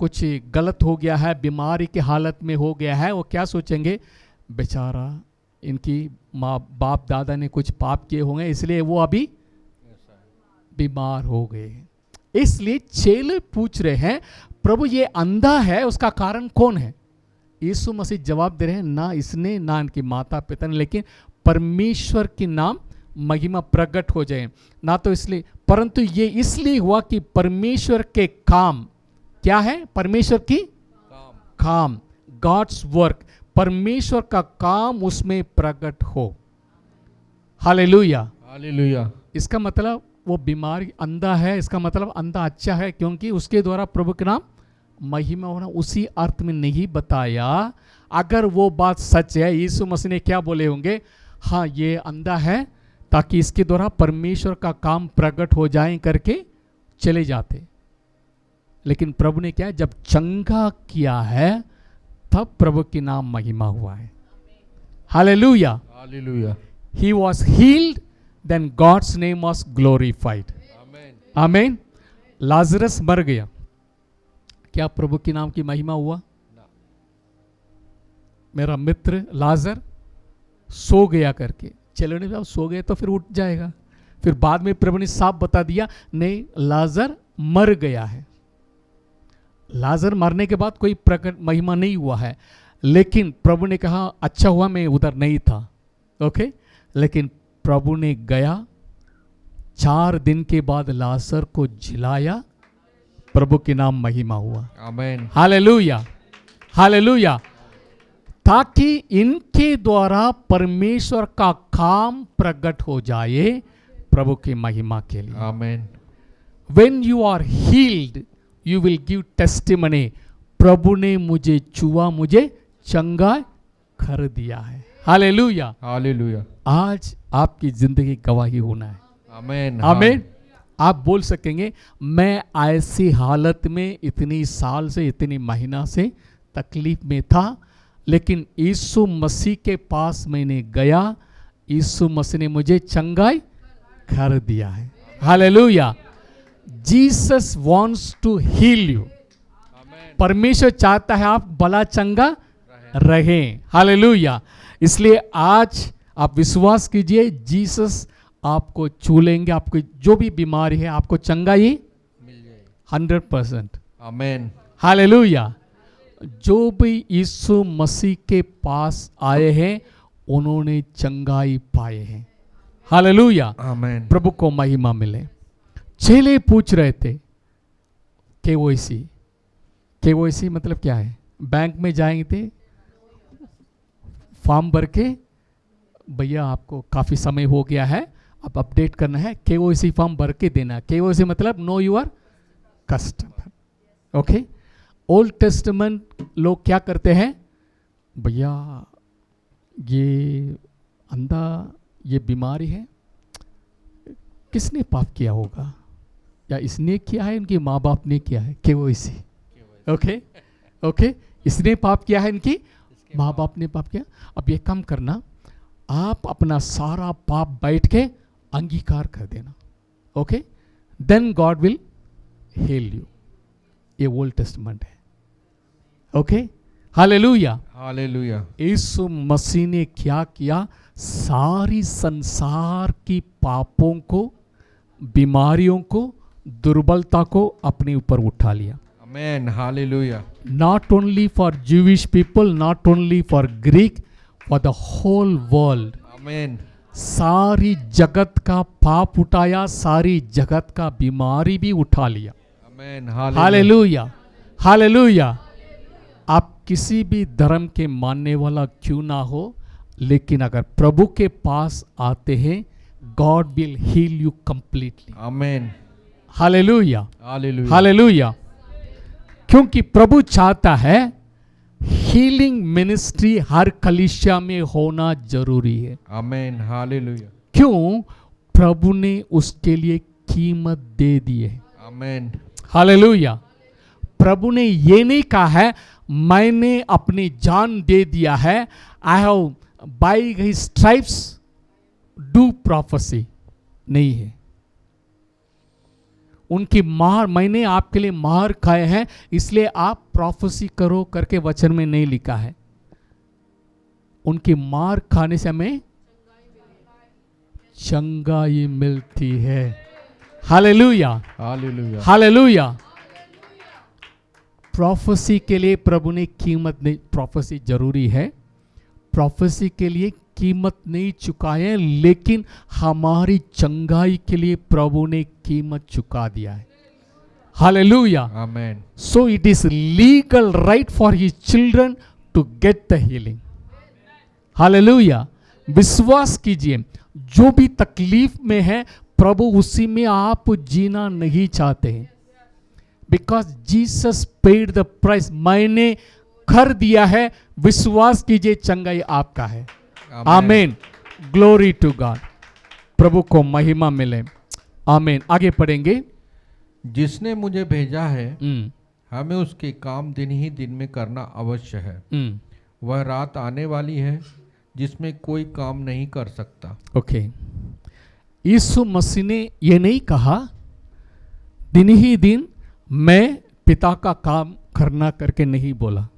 कुछ गलत हो गया है, बीमारी की हालत में हो गया है, वो क्या सोचेंगे? बेचारा इनकी माँ बाप दादा ने कुछ पाप किए होंगे इसलिए वो अभी बीमार हो गए। इसलिए चेले पूछ रहे हैं, प्रभु ये अंधा है उसका कारण कौन है? यीशु मसीह जवाब दे रहे हैं, ना इसने ना इनके माता पिता ने, लेकिन परमेश्वर के नाम महिमा प्रकट हो जाए। ना तो इसलिए, परंतु ये इसलिए हुआ कि परमेश्वर के काम क्या है? परमेश्वर की काम, गॉड्स वर्क, परमेश्वर का काम उसमें प्रकट हो। Hallelujah, hallelujah. इसका मतलब वो बीमारी अंधा है, इसका मतलब अंधा अच्छा है क्योंकि उसके द्वारा प्रभु के नाम महिमा होना, उसी अर्थ में नहीं बताया। अगर वो बात सच है, यीशु मसीह ने क्या बोले होंगे? हाँ, ये अंधा है ताकि इसके द्वारा परमेश्वर का काम प्रकट हो जाए करके चले जाते। लेकिन प्रभु ने क्या, जब चंगा किया है तब प्रभु के नाम महिमा हुआ है। Hallelujah, hallelujah. He was healed, then God's name was glorified. आमीन। लाजरस मर गया, क्या प्रभु के नाम की महिमा हुआ? मेरा मित्र लाजर सो गया करके, चलो नहीं, सो गए तो फिर उठ जाएगा। फिर बाद में प्रभु ने साफ बता दिया, नहीं, लाजर मर गया है। लाजर मरने के बाद कोई प्रकट महिमा नहीं हुआ है, लेकिन प्रभु ने कहा अच्छा हुआ मैं उधर नहीं था। ओके, लेकिन प्रभु ने गया, 4 दिन के बाद लाजर को जिलाया, प्रभु के नाम महिमा हुआ। आमेन। Hallelujah, hallelujah. ताकि इनके द्वारा परमेश्वर का काम प्रकट हो जाए प्रभु की महिमा के लिए। आमेन। When you are healed, you will give testimony. प्रभु ने मुझे छुआ, मुझे चंगा कर दिया है। Hallelujah, hallelujah. आज आपकी जिंदगी गवाही होना है। आमेन। आमेन। आप बोल सकेंगे मैं ऐसी हालत में इतनी साल से, इतनी महीना से तकलीफ में था, लेकिन यीशु मसीह के पास मैंने गया, यीशु मसीह ने मुझे चंगाई कर दिया है। Hallelujah. Jesus wants to heal you. परमेश्वर चाहता है आप भला चंगा रहें। हालेलुया। इसलिए आज आप विश्वास कीजिए, जीसस आपको छू लेंगे, आपको जो भी बीमारी है आपको चंगाई मिल जाएगी 100%। आमेन। हालेलुया। जो भी यीशु मसीह के पास आए हैं उन्होंने चंगाई पाए हैं। हालेलुया। आमेन। प्रभु को महिमा मिले। चेले पूछ रहे थे केवाईसी, केवाईसी मतलब क्या है? बैंक में जाएंगे थे, फॉर्म भर के, भैया आपको काफी समय हो गया है, अब अपडेट करना है, केवाईसी फॉर्म भर के देना। केवाईसी मतलब know your customer. Okay. Old testament लोग क्या करते हैं, भैया ये अंधा, ये बीमारी है, किसने पाप किया होगा, या इसने किया है, इनके माँ बाप ने किया है? केवाईसी। Okay, okay. इसने पाप किया है, इनकी माँ बाप ने पाप किया। अब ये काम करना, आप अपना सारा पाप बैठ के अंगीकार कर देना। Okay, then God will heal you. ये ओल्ड टेस्टामेंट है। Okay, hallelujah, hallelujah. Yeshu Masih ने क्या किया? सारी संसार की पापों को, बीमारियों को, दुर्बलता को अपने ऊपर उठा लिया। Amen. Hallelujah. Not only for Jewish people, not only for Greek, for the whole world. आमेन। सारी जगत का पाप उठाया, सारी जगत का बीमारी भी उठा लिया। आमेन। Hallelujah, hallelujah. आप किसी भी धर्म के मानने वाला क्यों ना हो, लेकिन अगर प्रभु के पास आते हैं, God will heal you completely. आमेन। Hallelujah, hallelujah. हालेलुया। क्योंकि प्रभु चाहता है हीलिंग मिनिस्ट्री हर कलीसिया में होना जरूरी है। आमेन। हालेलुया। क्यों? प्रभु ने उसके लिए कीमत दे दी है। आमेन। हालेलुया। प्रभु ने ये नहीं कहा है मैंने अपनी जान दे दिया है, I have by his stripes do prophecy, नहीं है। उनकी मार, मैंने आपके लिए मार खाए हैं इसलिए आप प्रोफेसी करो करके वचन में नहीं लिखा है। उनकी मार खाने से हमें चंगाई मिलती है। Hallelujah, hallelujah. हालेलुया। प्रोफेसी के लिए प्रभु ने कीमत नहीं, प्रोफेसी जरूरी है, प्रोफेसी के लिए कीमत नहीं चुकाए, लेकिन हमारी चंगाई के लिए प्रभु ने कीमत चुका दिया है। Hallelujah. Amen. So it is legal right for his children to get the healing. Hallelujah. विश्वास कीजिए, जो भी तकलीफ में है प्रभु उसी में आप जीना नहीं चाहते हैं, because Jesus paid the price. मैंने कर दिया है, विश्वास कीजिए चंगाई आपका है। आमेन। Glory to God. प्रभु को महिमा मिले। आमेन। आगे पढ़ेंगे। जिसने मुझे भेजा है हमें उसके काम दिन ही दिन में करना अवश्य है। वह रात आने वाली है जिसमें कोई काम नहीं कर सकता। ओके। यीशु मसीह ने ये नहीं कहा दिन ही दिन मैं पिता का काम करना करके नहीं बोला।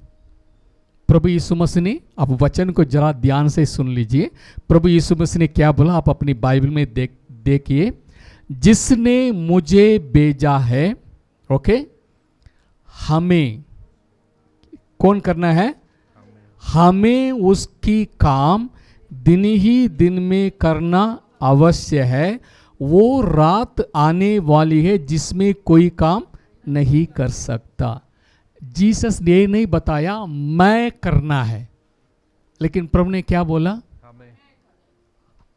प्रभु यीशु मसीह ने, आप वचन को जरा ध्यान से सुन लीजिए, प्रभु यीशु मसीह ने क्या बोला आप अपनी बाइबल में देखिए। जिसने मुझे भेजा है, ओके, हमें कौन करना है? हमें उसकी काम दिन ही दिन में करना अवश्य है। वो रात आने वाली है जिसमें कोई काम नहीं कर सकता। जीसस ने नहीं बताया मैं करना है, लेकिन प्रभु ने क्या बोला?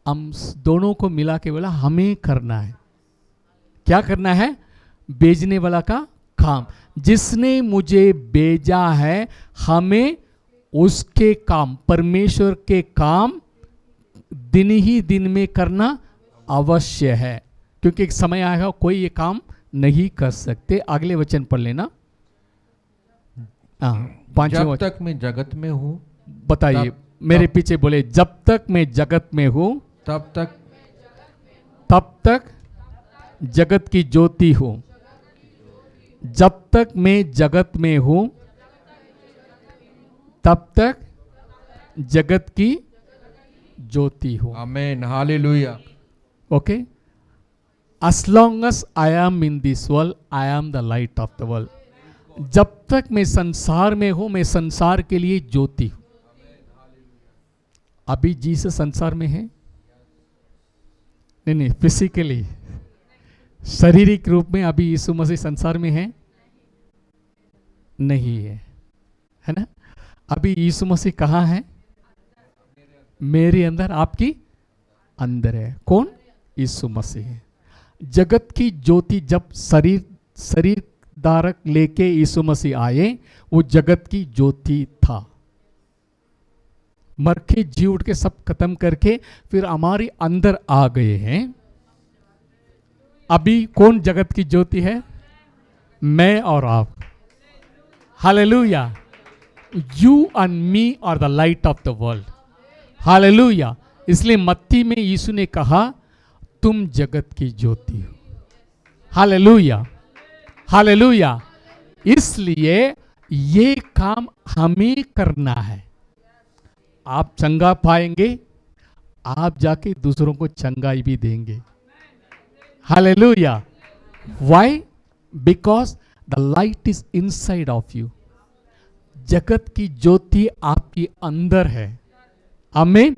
हम दोनों को मिला के बोला हमें करना है। क्या करना है? भेजने वाला का काम। जिसने मुझे भेजा है, हमें उसके काम, परमेश्वर के काम दिन ही दिन में करना अवश्य है, क्योंकि एक समय आएगा कोई ये काम नहीं कर सकते। अगले वचन पढ़ लेना। जब तक मैं जगत में हूँ, बताइए मेरे पीछे बोले, जब तक मैं जगत में हूँ तब तक जगत की ज्योति हूँ। जब तक मैं जगत में हूँ तब तक जगत की ज्योति हूँ। आमीन, hallelujah. Okay, as long as I am in this world, I am the light of the world. जब तक मैं संसार में हूं, मैं संसार के लिए ज्योति हूं। अभी जीसस संसार में है? नहीं, फिजिकली, शारीरिक रूप में अभी यीशु मसीह संसार में है? नहीं है, है ना? अभी यीशु मसीह कहाँ है? मेरे अंदर, आपकी अंदर है। कौन? यीशु मसीह है। जगत की ज्योति जब शरीर धारक लेके यीशु मसीह आए, वो जगत की ज्योति था। मर के जी उठ के सब खत्म करके फिर हमारे अंदर आ गए हैं। अभी कौन जगत की ज्योति है? मैं और आप। Hallelujah. You and me are the light of the world. Hallelujah. इसलिए मत्ती में यीशु ने कहा तुम जगत की ज्योति हो। Hallelujah, hallelujah. इसलिए ये काम हमें करना है। आप चंगा पाएंगे, आप जाके दूसरों को चंगाई भी देंगे। Hallelujah. Why? Because the light is inside of you. जगत की ज्योति आपके अंदर है। आमीन।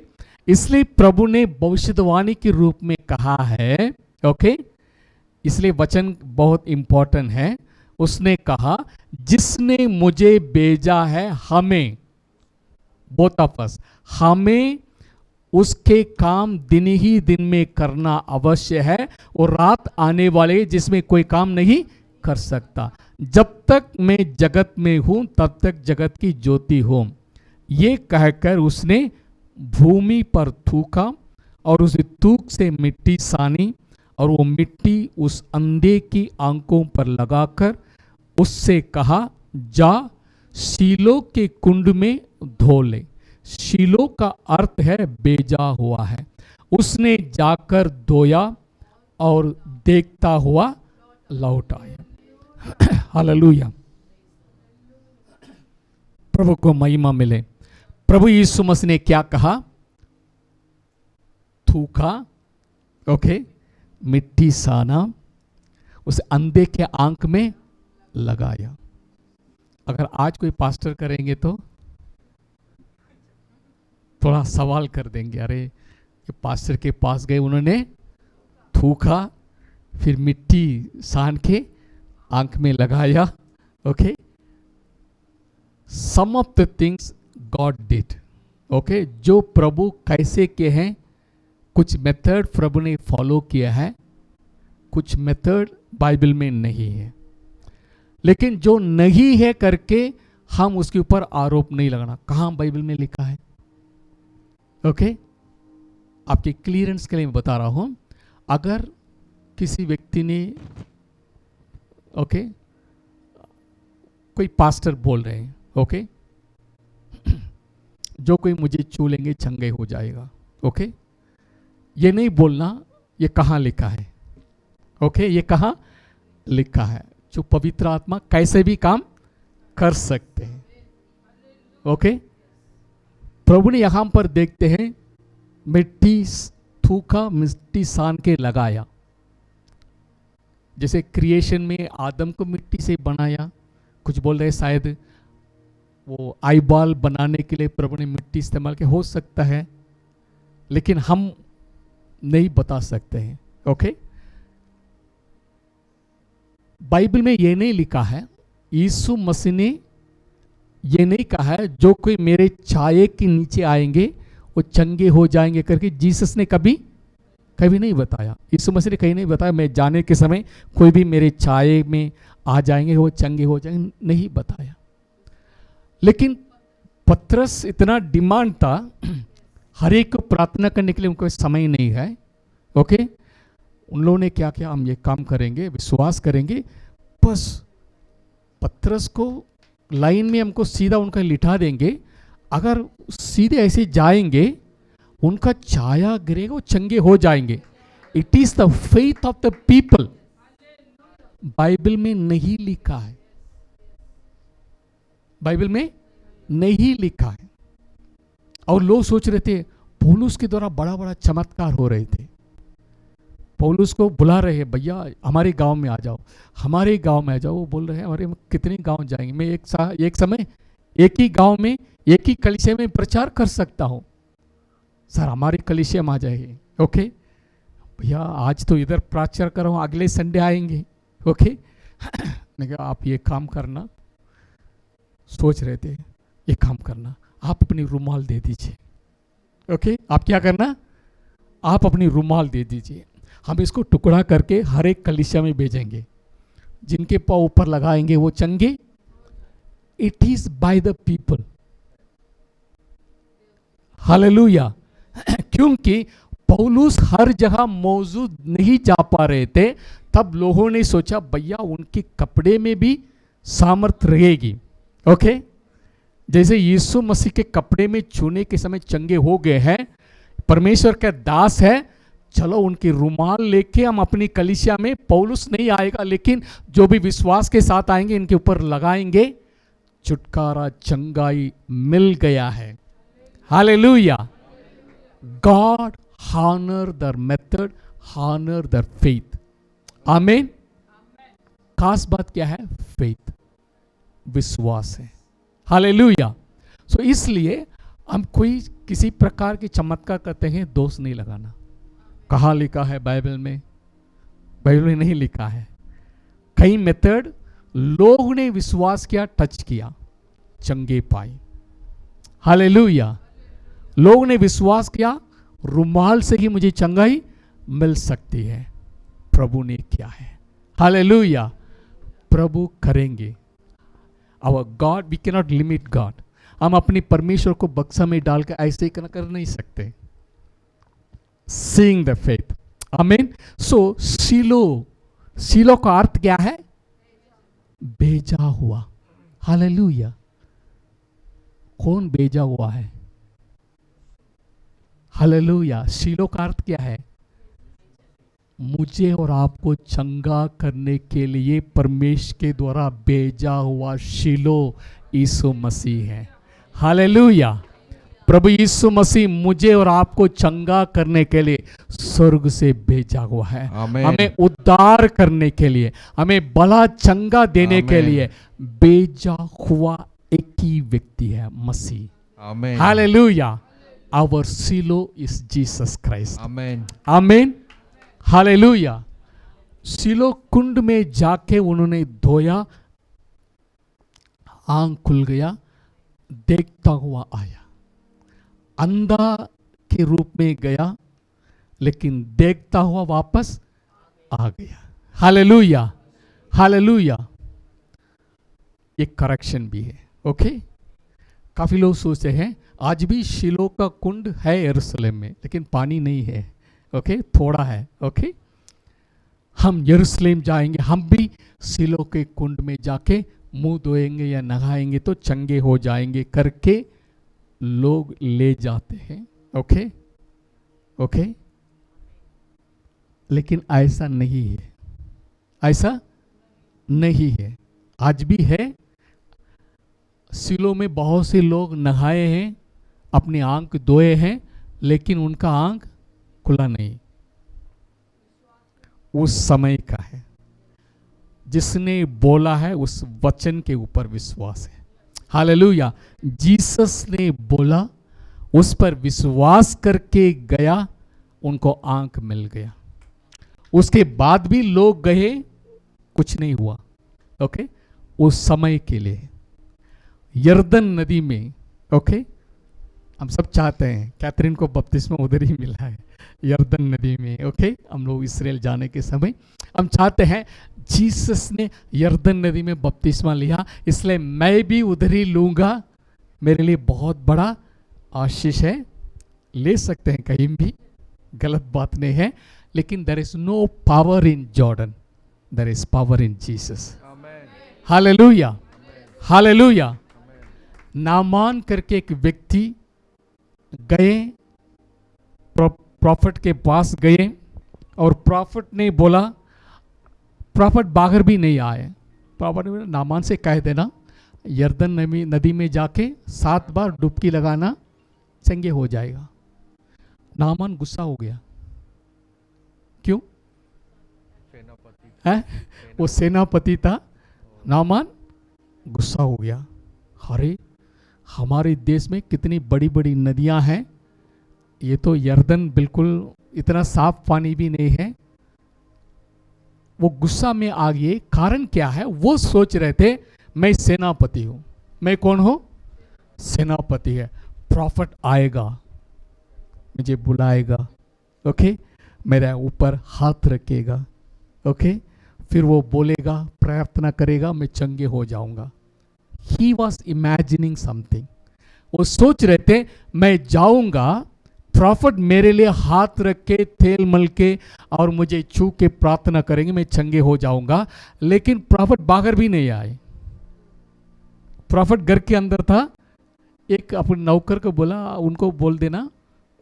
इसलिए प्रभु ने भविष्यवाणी के रूप में कहा है, ओके, इसलिए वचन बहुत इंपॉर्टेंट है। उसने कहा जिसने मुझे भेजा है, हमें, बोथ ऑफ अस, हमें उसके काम दिन ही दिन में करना अवश्य है, और रात आने वाले जिसमें कोई काम नहीं कर सकता। जब तक मैं जगत में हूं तब तक जगत की ज्योति हूं। ये कहकर उसने भूमि पर थूका और उस थूक से मिट्टी सानी, और वो मिट्टी उस अंधे की आंखों पर लगाकर उससे कहा जा शीलो के कुंड में धो ले। शीलो का अर्थ है भेजा हुआ है। उसने जाकर धोया और देखता हुआ लौट आया। हालेलुया। प्रभु को महिमा मिले। प्रभु यीशु मसीह ने क्या कहा? थूका, ओके, मिट्टी साना, उस अंधे के आंख में लगाया। अगर आज कोई पास्टर करेंगे तो थोड़ा सवाल कर देंगे, अरे ये पास्टर के पास गए, उन्होंने थूका, फिर मिट्टी सान के आंख में लगाया। Okay, some of the things God did. Okay, जो प्रभु कैसे के हैं, कुछ मेथड प्रभु ने फॉलो किया है, कुछ मेथड बाइबल में नहीं है। लेकिन जो नहीं है करके हम उसके ऊपर आरोप नहीं लगाना। कहाँ बाइबल में लिखा है? ओके, आपके क्लियरेंस के लिए मैं बता रहा हूं। अगर किसी व्यक्ति ने, ओके, कोई पास्टर बोल रहे हैं, ओके, जो कोई मुझे छू लेंगे चंगे हो जाएगा, ओके, ये नहीं बोलना ये कहाँ लिखा है। ओके, ये कहाँ लिखा है? जो पवित्र आत्मा कैसे भी काम कर सकते हैं। ओके, प्रभु ने यहां पर देखते हैं मिट्टी थूका, मिट्टी सान के लगाया। जैसे क्रिएशन में आदम को मिट्टी से बनाया, कुछ बोल रहे शायद वो आईबॉल बनाने के लिए प्रभु ने मिट्टी इस्तेमाल किया, हो सकता है, लेकिन हम नहीं बता सकते हैं। ओके, बाइबल में ये नहीं लिखा है, यीशु मसीह ने ये नहीं कहा है जो कोई मेरे छाये के नीचे आएंगे वो चंगे हो जाएंगे करके जीसस ने कभी नहीं बताया। यीशु मसीह ने कहीं नहीं बताया मैं जाने के समय कोई भी मेरे छाये में आ जाएंगे वो चंगे हो जाएंगे, नहीं बताया। लेकिन पतरस इतना डिमांड था, हर एक को प्रार्थना करने के लिए उनको समय नहीं है। ओके, उन लोगों ने क्या किया, हम ये काम करेंगे, विश्वास करेंगे, बस पतरस को लाइन में हमको सीधा उनका लिटा देंगे, अगर सीधे ऐसे जाएंगे उनका छाया गिरेगा, वो चंगे हो जाएंगे। It is the faith of the people. Bible में नहीं लिखा है, बाइबल में नहीं लिखा है। और लोग सोच रहे थे पौलुस के द्वारा बड़ा बड़ा चमत्कार हो रहे थे, पौलुस को बुला रहे हैं, भैया हमारे गांव में आ जाओ, हमारे गांव में आ जाओ। वो बोल रहे हैं अरे कितने गांव जाएंगे, मैं एक समय एक ही गांव में एक ही कलीसिया में प्रचार कर सकता हूं, सर हमारे कलीसिया में आ जाइए। ओके भैया आज तो इधर प्रचार कर रहा हूं, अगले संडे आएंगे। ओके मैं कहा आप ये काम करना, सोच रहे थे ये काम करना, आप अपनी रुमाल दे दीजिए। ओके आप क्या करना, आप अपनी रुमाल दे दीजिए, हम इसको टुकड़ा करके हर एक कलीसिया में भेजेंगे, जिनके पाँव ऊपर लगाएंगे वो चंगे। It is by the people. Hallelujah. क्योंकि पौलुस हर जगह मौजूद नहीं जा पा रहे थे, तब लोगों ने सोचा भैया उनके कपड़े में भी सामर्थ रहेगी। ओके जैसे यीशु मसीह के कपड़े में छूने के समय चंगे हो गए हैं, परमेश्वर का दास है, चलो उनकी रुमाल लेके हम अपनी कलीसिया में, पौलुस नहीं आएगा लेकिन जो भी विश्वास के साथ आएंगे इनके ऊपर लगाएंगे, छुटकारा चंगाई मिल गया है। Hallelujah. God honour their method, honour their faith. आमीन। खास बात क्या है, फेथ, विश्वास है। हालेलुया। सो इसलिए हम कोई किसी प्रकार के चमत्कार करते हैं, दोष नहीं लगाना। कहाँ लिखा है बाइबल में? बाइबल में नहीं लिखा है। कई मेथड लोग ने विश्वास किया, टच किया, चंगे पाए। हालेलुया। लोग ने विश्वास किया, रुमाल से ही मुझे चंगाई मिल सकती है। प्रभु ने किया है। हालेलुया। प्रभु करेंगे। Our God, we can not limit God. हम अपने परमेश्वर को बक्सा में डालकर ऐसे कर नहीं सकते। Seeing the faith. आमीन। सो शीलो का अर्थ क्या है? भेजा हुआ। हालेलुया। कौन भेजा हुआ है? हालेलुया। शीलो का अर्थ क्या है? मुझे और आपको चंगा करने के लिए परमेश्वर के द्वारा भेजा हुआ शीलो यीशु मसीह है। हालेलुया। प्रभु यीशु मसीह मुझे और आपको चंगा करने के लिए स्वर्ग से भेजा हुआ है। हमें उद्धार करने के लिए, हमें भला चंगा देने के लिए भेजा हुआ एक ही व्यक्ति है, Masih. Hallelujah. Our Shiloh is Jesus Christ. Amen. आमीन। हालेलुया। शीलो कुंड में जाके उन्होंने धोया, आंख खुल गया, देखता हुआ आया। अंधा के रूप में गया लेकिन देखता हुआ वापस आ गया। हालेलुया। हालेलुया। एक करेक्शन भी है। ओके काफी लोग सोचते हैं आज भी शीलो का कुंड है यरूशलेम में, लेकिन पानी नहीं है। ओके थोड़ा है। ओके हम यरूशलेम जाएंगे, हम भी शीलो के कुंड में जाके मुंह धोएंगे या नहाएंगे तो चंगे हो जाएंगे करके लोग ले जाते हैं। ओके ओके लेकिन ऐसा नहीं है, ऐसा नहीं है। आज भी है। शीलो में बहुत से लोग नहाए हैं, अपनी आंख धोए हैं, लेकिन उनका आंख खुला नहीं। उस समय का है, जिसने बोला है उस वचन के ऊपर विश्वास है। हालेलुया। जीसस ने बोला, उस पर विश्वास करके गया, उनको आंख मिल गया। उसके बाद भी लोग गए, कुछ नहीं हुआ। ओके, उस समय के लिए यर्दन नदी में, ओके, हम सब चाहते हैं, कैथरीन को बपतिस्मा उधर ही मिला है, यर्दन नदी में। ओके, हम लोग इस्राएल जाने के समय हम चाहते हैं जीसस ने यर्दन नदी में बपतिस्मा लिया, इसलिए मैं भी उधर ही लूंगा। मेरे लिए बहुत बड़ा आशीष है, ले सकते हैं कहीं भी, गलत बात नहीं है, लेकिन there is no power in Jordan, there is power in Jesus. Hallelujah, hallelujah. नामान करके एक व्यक्ति गए, प्रॉफिट के पास गए, और प्रॉफिट ने बोला, प्रॉफिट बाहर भी नहीं आए। प्रॉफिट ने बोला नामान से कह देना यर्दन नदी में जाके 7 बार डुबकी लगाना, चंगे हो जाएगा। नामान गुस्सा हो गया। क्यों? है वो सेनापति था, नामान गुस्सा हो गया। अरे हमारे देश में कितनी बड़ी बड़ी नदियां हैं, ये तो यर्दन बिल्कुल इतना साफ पानी भी नहीं है। वो गुस्सा में आ गए। कारण क्या है? वो सोच रहे थे मैं सेनापति हूं। मैं कौन हूं? सेनापति है। प्रॉफिट आएगा, मुझे बुलाएगा, ओके, मेरे ऊपर हाथ रखेगा, ओके, फिर वो बोलेगा, प्रार्थना करेगा, मैं चंगे हो जाऊंगा। He was imagining something. वो सोच रहे थे मैं जाऊंगा, प्रॉफिट मेरे लिए हाथ रख के, तेल मल के और मुझे छू के प्रार्थना करेंगे, मैं चंगे हो जाऊंगा। लेकिन प्रॉफिट बाहर भी नहीं आए। प्रॉफिट घर के अंदर था। एक अपने नौकर को बोला, उनको बोल देना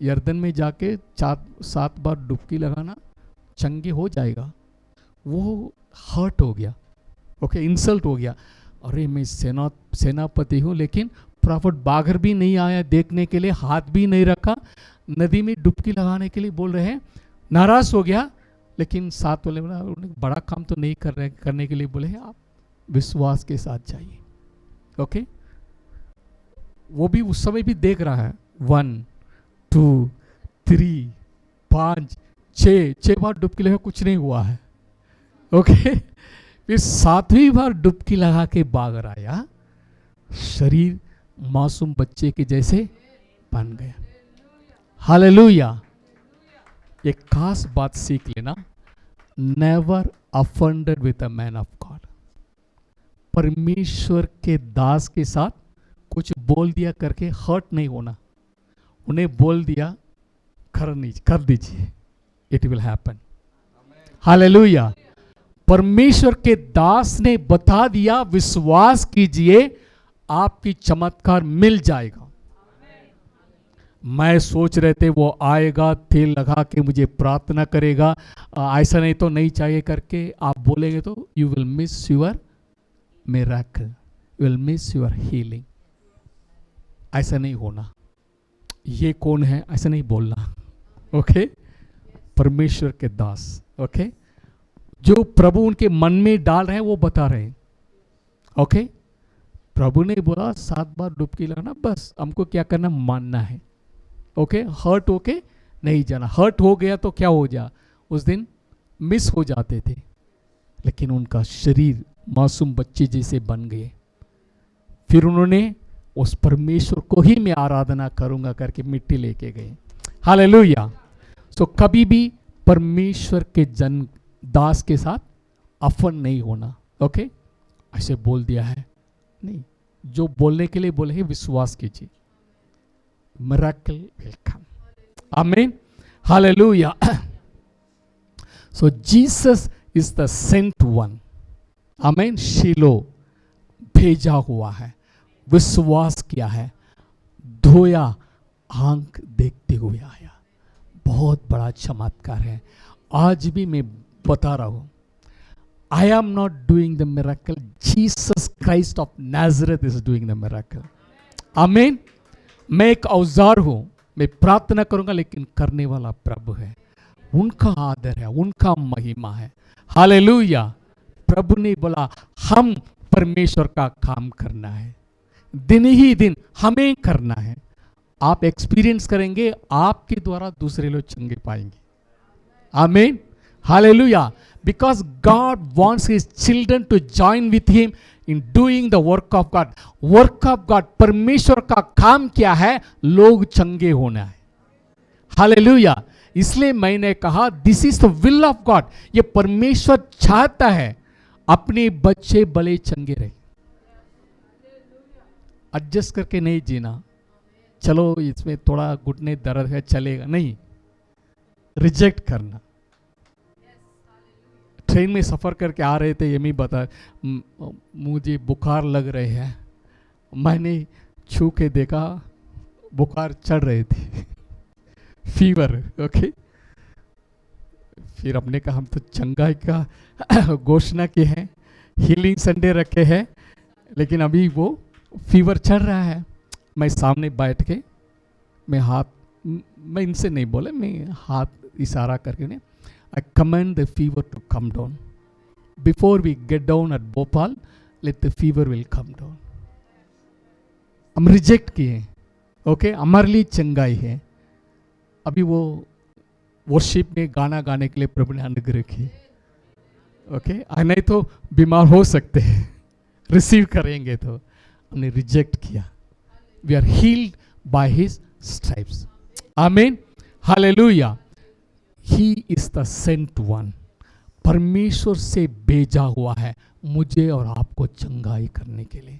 यर्दन में जाके 7 बार डुबकी लगाना, चंगे हो जाएगा। वो हर्ट हो गया, ओके, इंसल्ट हो गया। अरे मैं सेनापति हूँ, लेकिन प्रॉफिट बाहर भी नहीं आया देखने के लिए, हाथ भी नहीं रखा, नदी में डुबकी लगाने के लिए बोल रहे हैं। नाराज हो गया। लेकिन साथ वाले बड़ा काम तो नहीं कर रहे, करने के लिए बोले हैं आप विश्वास के साथ जाइए, ओके। वो भी उस समय भी देख रहा है, 1 2 3 5 6 बार डुबकी लगा, कुछ नहीं हुआ है, ओके। फिर 7वीं बार डुबकी लगा के बाहर आया, शरीर मासूम बच्चे के जैसे बन गया। हालेलुया। एक खास बात सीख लेना, never offended with a man of God. परमेश्वर के दास के साथ कुछ बोल दिया करके हर्ट नहीं होना। उन्हें बोल दिया कर दीजिए, इट विल हैपन। हालेलुया। परमेश्वर के दास ने बता दिया, विश्वास कीजिए, आपकी चमत्कार मिल जाएगा। मैं सोच रहे थे वो आएगा, तेल लगा के मुझे प्रार्थना करेगा, ऐसा नहीं तो नहीं चाहिए करके आप बोलेंगे तो you will miss your miracle, you will miss your healing. ऐसा नहीं होना। ये कौन है ऐसा नहीं बोलना, ओके। परमेश्वर के दास, ओके, जो प्रभु उनके मन में डाल रहे हैं वो बता रहे हैं, ओके। प्रभु ने बोला 7 बार डुबकी लगाना, बस हमको क्या करना, मानना है, ओके। हर्ट होके नहीं जाना। हर्ट हो गया तो क्या हो जा, उस दिन मिस हो जाते थे, लेकिन उनका शरीर मासूम बच्चे जैसे बन गए। फिर उन्होंने उस परमेश्वर को ही मैं आराधना करूंगा करके मिट्टी लेके गए। हालेलुया। सो कभी भी परमेश्वर के जन दास के साथ अफन नहीं होना, ओके। ऐसे बोल दिया है नहीं, जो बोलने के लिए बोले हैं विश्वास कीजिए, miracle will come. Amen. Hallelujah. So Jesus is the sent one. Amen. Shiloh भेजा हुआ है, विश्वास किया है, धोया, आंख देखते हुए आया। बहुत बड़ा चमत्कार है। आज भी मैं बता रहा हूं, I am not doing the miracle, Jesus Christ of Nazareth is doing the miracle. आमीन। मैं एक औजार हूं, मैं प्रार्थना करूंगा, लेकिन करने वाला प्रभु है। उनका आदर है, उनका महिमा है। हालेलुया। प्रभु ने बोला हम परमेश्वर का काम करना है, दिन ही दिन हमें करना है। आप एक्सपीरियंस करेंगे, आपके द्वारा दूसरे लोग चंगे पाएंगे। आमीन। Hallelujah. because God wants his children to join with him in doing the work of God. Work of God, परमेश्वर का काम क्या है? लोग चंगे होना है. हालेलुया. इसलिए मैंने कहा this is the will of God. ये परमेश्वर चाहता है अपने बच्चे भले चंगे रहे. एडजस्ट करके नहीं जीना, चलो इसमें थोड़ा घुटने दर्द है चलेगा, नहीं. रिजेक्ट करना. ट्रेन में सफ़र करके आ रहे थे, ये मैं बता, मुझे बुखार लग रहे हैं. मैंने छू के देखा बुखार चढ़ रहे थे, फीवर. ओके, फिर हमने कहा हम तो चंगाई का घोषणा की है, हीलिंग संडे रखे हैं, लेकिन अभी वो फीवर चढ़ रहा है. मैं सामने बैठ के मैं इनसे नहीं बोले, मैं हाथ इशारा करके ने I command the fever to come down. Before we get down at Bhopal, let the fever will come down. हम रिजेक्ट किए. ओके, हमारे लिए चंगाई है. अभी वो वर्शिप में गाना गाने के लिए प्रभु ने अनुग्रह की. ओके, नहीं तो बीमार हो सकते हैं, रिसीव करेंगे तो. हमने रिजेक्ट किया. We are healed by his stripes. Amen. Hallelujah. He is the sent one. परमेश्वर से भेजा हुआ है मुझे और आपको चंगाई करने के लिए.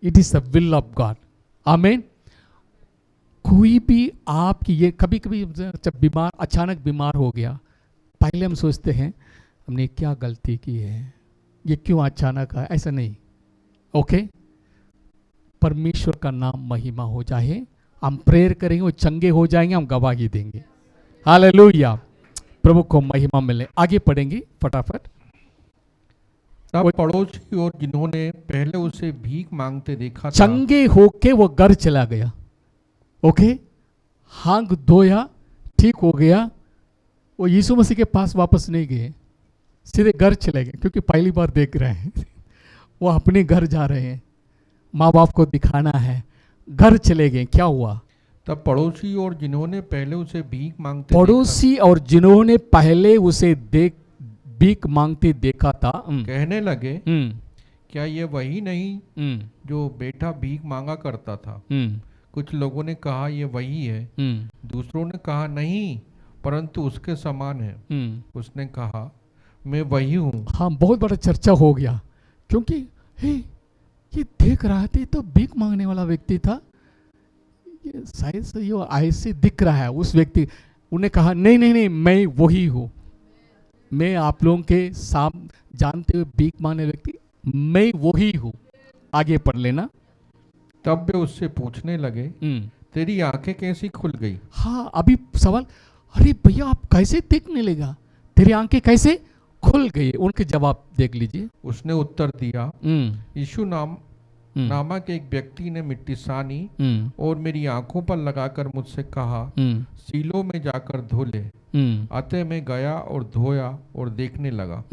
It is the will of God. आमीन. कोई भी आपकी, ये कभी कभी जब अचानक बीमार हो गया, पहले हम सोचते हैं हमने क्या गलती की है, ये क्यों अचानक है. ऐसा नहीं. ओके, परमेश्वर का नाम महिमा हो जाए. हम प्रेयर करेंगे, वो चंगे हो जाएंगे, हम गवाही देंगे. हालेलुया. प्रभु को महिमा मिले. आगे पढ़ेंगे फटाफट. तब पड़ोसी और जिन्होंने पहले उसे भीख मांगते देखा था, चंगे होके वो घर चला गया. ओके, हाथ धोया, ठीक हो गया. वो यीशु मसीह के पास वापस नहीं गए, सीधे घर चले गए, क्योंकि पहली बार देख रहे हैं. वो अपने घर जा रहे हैं, माँ बाप को दिखाना है. घर चले गए. क्या हुआ? तब पड़ोसी और जिन्होंने पहले उसे भीख मांगते पड़ोसी और जिन्होंने पहले उसे भीख मांगते देखा था कहने लगे, क्या ये वही नहीं जो बेटा भीख मांगा करता था? कुछ लोगों ने कहा ये वही है. दूसरों ने कहा नहीं, परंतु उसके समान है. उसने कहा मैं वही हूँ. हाँ, बहुत बड़ा चर्चा हो गया, क्योंकि ये देख रहा था, तो भीख मांगने वाला व्यक्ति था, ये शायद से ये ऐसे दिख रहा है उस व्यक्ति. उन्हें कहा नहीं, मैं वही हूँ. मैं आप लोगों के सामने जानते हुए भीख मांगने व्यक्ति, मैं वही हूँ. आगे पढ़ लेना. तब वे उससे पूछने लगे, तेरी आंखें कैसी खुल गई? हाँ, अभी सवाल, अरे भैया आप कैसे देखने लगा, तेरी आंखें कैसे खुल गई? उनके जवाब देख लीजिए. उसने उत्तर दिया, यीशु नामक एक व्यक्ति ने मिट्टी सानी और मेरी आंखों पर लगाकर मुझसे कहा, सीलो में जाकर धो ले. अतः मैं गया और धोया और देखने लगा.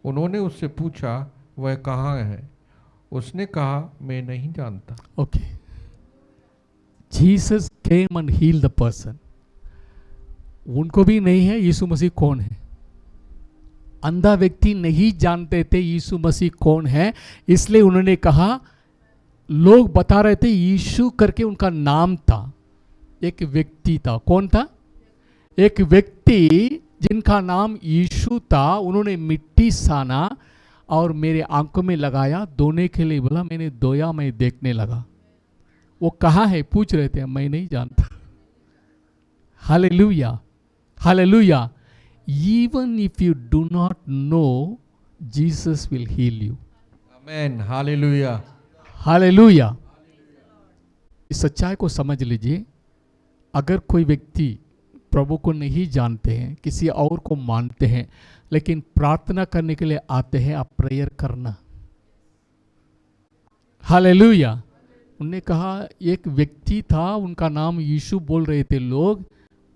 उन्होंने उससे पूछा, वह कहाँ है? उसने कहा, मैं नहीं जानता. Okay, Jesus came and heal the person. उनको भी नहीं है यीशु मसीह कौन है. अंधा व्यक्ति नहीं जानते थे यीशु मसीह कौन है, इसलिए उन्होंने कहा, लोग बता रहे थे यीशु करके उनका नाम था. एक व्यक्ति था. कौन था? एक व्यक्ति जिनका नाम यीशु था. उन्होंने मिट्टी साना और मेरे आंखों में लगाया, धोने के लिए बोला. मैंने धोया, मैं देखने लगा. वो कहाँ है पूछ रहे थे, मैं नहीं जानता. Hallelujah, hallelujah. Even if you do not know, Jesus will heal you. Amen. Hallelujah. Hallelujah. इस सच्चाई को समझ लीजिए. अगर कोई व्यक्ति प्रभु को नहीं जानते हैं, किसी और को मानते हैं, लेकिन प्रार्थना करने के लिए आते हैं, आप प्रेयर करना. हालेलुया. उन्होंने कहा एक व्यक्ति था, उनका नाम यीशु बोल रहे थे लोग,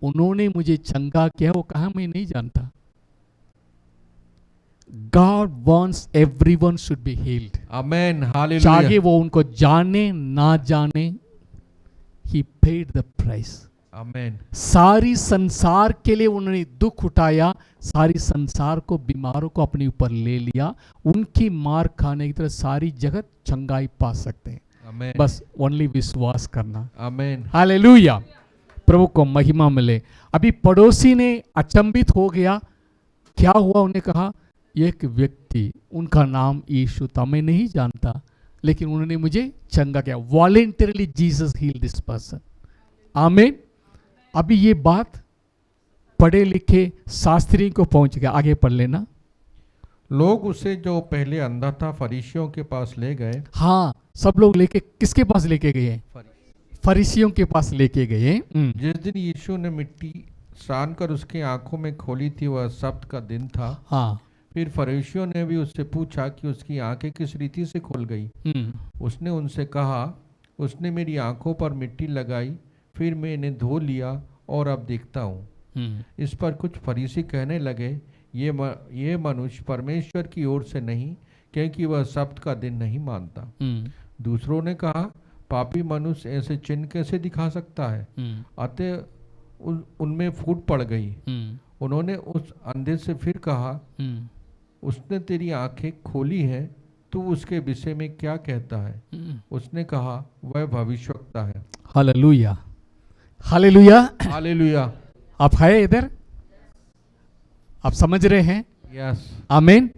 उन्होंने मुझे चंगा किया. वो कहा मैं नहीं जानता. God wants everyone should be healed. Amen. Hallelujah. चाहे वो उनको जाने ना जाने, He paid the price. आमेन। सारी संसार के लिए उन्होंने दुख उठाया, सारी संसार को, बीमारों को अपने ऊपर ले लिया। उनकी मार खाने की तरह सारी जगत चंगाई पा सकते हैं। आमेन। बस ओनली विश्वास करना। आमेन। हालेलुया, प्रभु को महिमा मिले। अभी पड़ोसी ने अचंभित हो गया, क्या हुआ? उन्हें कहा एक व्यक्ति, उनका नाम यीशु था, मैं नहीं जानता, लेकिन उन्होंने मुझे चंगा किया। Voluntarily Jesus healed this person. आमीन। अभी ये बात पढ़े लिखे शास्त्रियों को पहुंच गया। आगे पढ़ लेना। लोग उसे, जो पहले अंधा था, फरीसियों के पास ले गए। हाँ, सब लोग लेके किसके पास लेके गए? फरीसियों के पास लेके गए। जिस दिन यीशु ने मिट्टी सान कर उसकी आंखों में खोली थी, वह सब्त का दिन था। हाँ। फिर फरीसियों ने भी उससे पूछा कि उसकी आंखें किस रीति से खुल गई। उसने उनसे कहा, उसने मेरी आंखों पर मिट्टी लगाई, फिर मैं इन्हें धो लिया और अब देखता हूँ। इस पर कुछ फरीसी कहने लगे, ये मनुष्य परमेश्वर की ओर से नहीं, क्योंकि वह सब्त का दिन नहीं मानता। दूसरों ने कहा, पापी मनुष्य ऐसे चिन्ह कैसे दिखा सकता है? अतः उनमें फूट पड़ गई। उन्होंने उस अंधे से फिर कहा, उसने तेरी आंखें खोली हैं, तू उसके विषय में क्या कहता है? उसने कहा, वह भविष्यवक्ता है। Hallelujah, hallelujah, hallelujah. आप है इधर? आप समझ रहे हैं? यस। आमीन।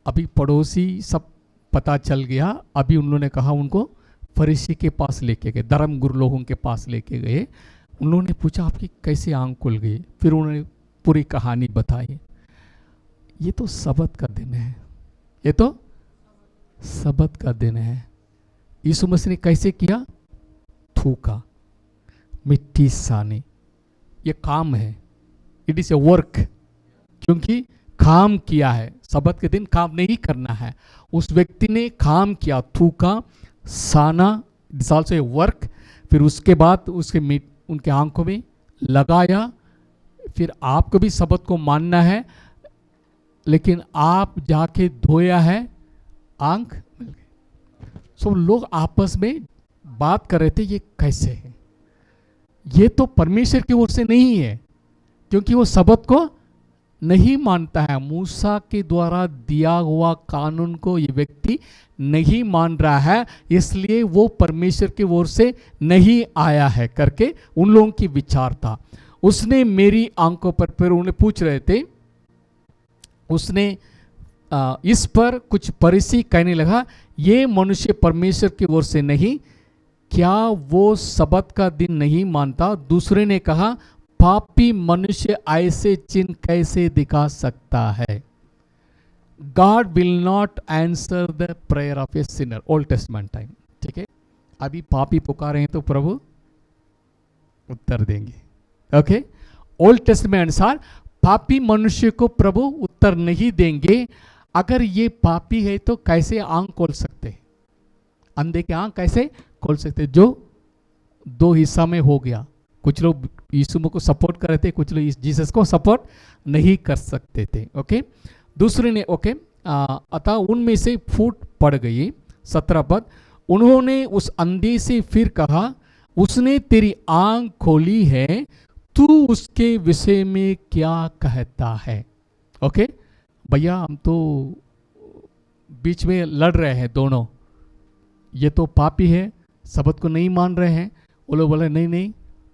अभी पड़ोसी सब पता चल गया। अभी उन्होंने कहा, उनको फरीसी के पास लेके गए, धर्म गुरु लोगों के पास लेके गए। उन्होंने पूछा, आपकी कैसे आंख खुल गई? फिर उन्होंने पूरी कहानी बताई। ये तो सबत का दिन है, ये तो सबत का दिन है। यीशु मसीह ने कैसे किया? थूका, मिट्टी सानी। ये काम है, इट इज ए वर्क, क्योंकि काम किया है। सबत के दिन काम नहीं करना है। उस व्यक्ति ने काम किया, थूका, साना, दिस आल्सो ए वर्क। फिर उसके बाद उसके उनके आंखों में लगाया। फिर आपको भी सबत को मानना है, लेकिन आप जाके धोया है, आंख मिल गई। सब लोग आपस में बात कर रहे थे, ये कैसे है? ये तो परमेश्वर की ओर से नहीं है, क्योंकि वो सबत को नहीं मानता है। मूसा के द्वारा दिया हुआ कानून को ये व्यक्ति नहीं मान रहा है, इसलिए वो परमेश्वर की ओर से नहीं आया है करके उन लोगों की विचार था। उसने मेरी आंखों पर, फिर उन्हें पूछ रहे थे, उसने इस पर कुछ फरीसी कहने लगा, ये मनुष्य परमेश्वर की ओर से नहीं, क्या वो सबत का दिन नहीं मानता? दूसरे ने कहा, पापी मनुष्य ऐसे चिन्ह कैसे दिखा सकता है? God will not answer the prayer of A Sinner. Old testament time, ठीक है। अभी पापी पुकारे हैं तो प्रभु उत्तर देंगे। ओके, ओल्ड टेस्टमेंट अनुसार पापी मनुष्य को प्रभु उत्तर नहीं देंगे। अगर ये पापी है तो कैसे आंख खोल सकते? अंधे की आंख कैसे खोल सकते? जो दो हिस्सा में हो गया। कुछ लोग यीशु को सपोर्ट कर रहे थे, कुछ लोग जीसस को सपोर्ट नहीं कर सकते थे। ओके, दूसरे ने ओके, अतः उनमें से फूट पड़ गई। 17 पद, उन्होंने उस अंधे से फिर कहा, उसने तेरी आंख खोली है, तू उसके विषय में क्या कहता है? ओके भैया, हम तो बीच में लड़ रहे हैं दोनों, ये तो पापी है, सबत को नहीं मान रहे हैं। वो लोग बोले नहीं नहीं,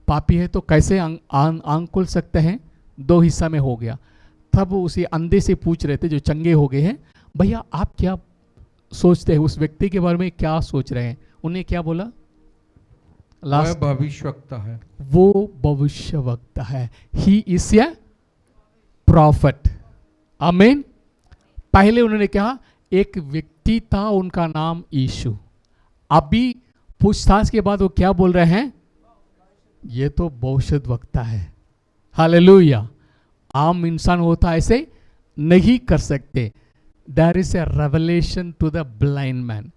पापी है तो कैसे आंख खोल सकते हैं? दो हिस्सा में हो गया। तब उसी अंधे से पूछ रहे थे जो चंगे हो गए हैं, भैया आप क्या सोचते हैं, उस व्यक्ति के बारे में क्या सोच रहे हैं? उन्हें क्या बोला? वह भविष्यवक्ता है। वो भविष्यवक्ता है। He is a profit. आमीन। पहले उन्होंने कहा एक व्यक्ति था, उनका नाम यीशु। अभी पूछताछ के बाद वो क्या बोल रहे हैं? ये तो भविष्यवक्ता है। हालेलुया। आम इंसान होता ऐसे नहीं कर सकते। There is a revelation to the blind man.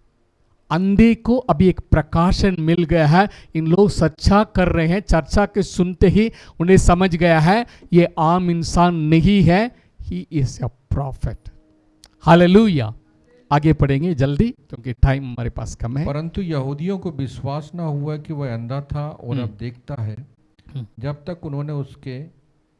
अंधे को अभी एक प्रकाशन मिल गया है। इन लोग चर्चा कर रहे हैं, चर्चा के सुनते ही उन्हें समझ गया है ये आम इंसान नहीं है, he is a profit. Hallelujah. आगे पढ़ेंगे जल्दी क्योंकि टाइम हमारे पास कम है। परंतु यहूदियों को विश्वास न हुआ कि वह अंधा था और अब देखता है, जब तक उन्होंने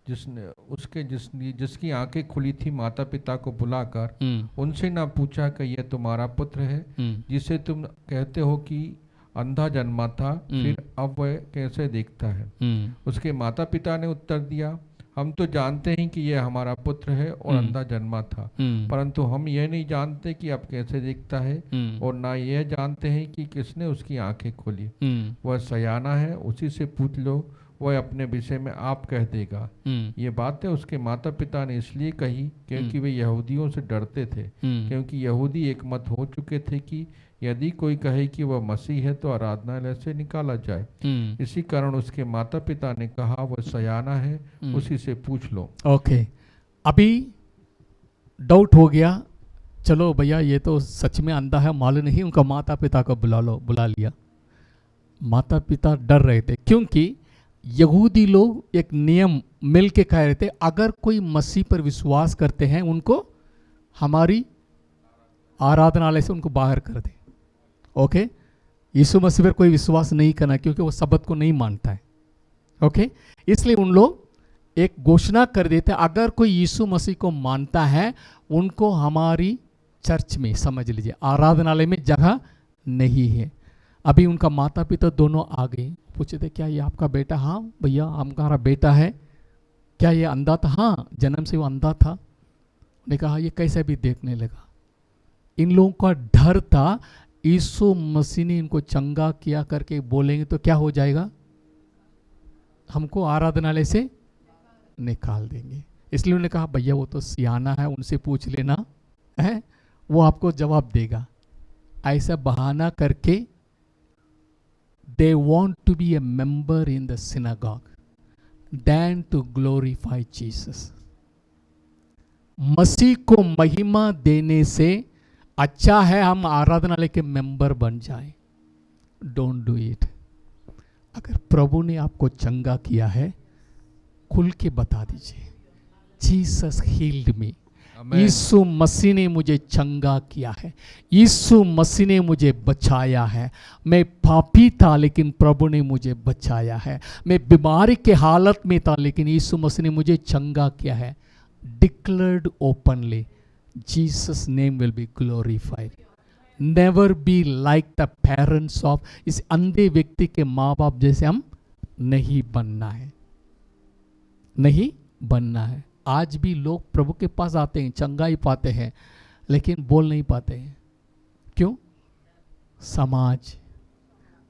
जिसकी आंखें खुली थी माता पिता को बुलाकर उनसे न पूछा कि यह तुम्हारा पुत्र है जिसे तुम कहते हो कि अंधा जन्मा था, फिर अब वह कैसे देखता है? उसके माता पिता ने उत्तर दिया, हम तो जानते हैं कि यह हमारा पुत्र है और अंधा जन्मा था, परंतु हम यह नहीं जानते कि अब कैसे देखता है और ना यह जानते हैं कि किसने उसकी आंखें खोली। वह सयाना है, उसी से पूछ लो, वह अपने विषय में आप कह देगा। ये बातें उसके माता पिता ने इसलिए कही क्योंकि वे यहूदियों से डरते थे, क्योंकि यहूदी एकमत हो चुके थे कि यदि कोई कहे कि वह मसीह है तो आराधनालय से निकाला जाए। इसी कारण उसके माता पिता ने कहा, वह सयाना है, उसी से पूछ लो। ओके, अभी डाउट हो गया, चलो भैया ये तो सच में अंधा है, मालूम नहीं, उनका माता पिता को बुला लिया। माता पिता डर रहे थे क्योंकि यहूदी लोग एक नियम मिल के कह रहे थे, अगर कोई मसीह पर विश्वास करते हैं उनको हमारी आराधनालय से उनको बाहर कर दे। ओके, यीशु मसीह पर कोई विश्वास नहीं करना क्योंकि वो शब्द को नहीं मानता है। ओके, इसलिए उन लोग एक घोषणा कर देते, अगर कोई यीशु मसीह को मानता है उनको हमारी चर्च में, समझ लीजिए आराधनालय में जगह नहीं है। अभी उनका माता पिता दोनों आ गए, पूछे थे क्या ये आपका बेटा? हाँ भैया हमारा बेटा है। क्या ये अंधा था? हाँ, जन्म से वो अंधा था। उन्होंने कहा ये कैसे भी देखने लगा। इन लोगों का डर था यीशु मसीह ने इनको चंगा किया करके बोलेंगे तो क्या हो जाएगा, हमको आराधनालय से निकाल देंगे। इसलिए उन्होंने कहा भैया वो तो सियाना है, उनसे पूछ लेना है, वो आपको जवाब देगा। ऐसा बहाना करके they want to be a member in the synagogue than to glorify Jesus। मसीह को महिमा देने से अच्छा है हम आराधनालय के मेंबर बन जाए। Don't do it. अगर प्रभु ने आपको चंगा किया है खुल के बता दीजिए, जीसस हील्ड मी, यीशु मसीह ने मुझे चंगा किया है, यीशु मसीह ने मुझे बचाया है। मैं पापी था लेकिन प्रभु ने मुझे बचाया है। मैं बीमारी के हालत में था लेकिन यीशु मसीह ने मुझे चंगा किया है। Declared openly, Jesus name will be glorified. Never be like the parents of, इस अंधे व्यक्ति के माँ बाप जैसे हम नहीं बनना है, नहीं बनना है। आज भी लोग प्रभु के पास आते हैं, चंगाई पाते हैं, लेकिन बोल नहीं पाते हैं। क्यों?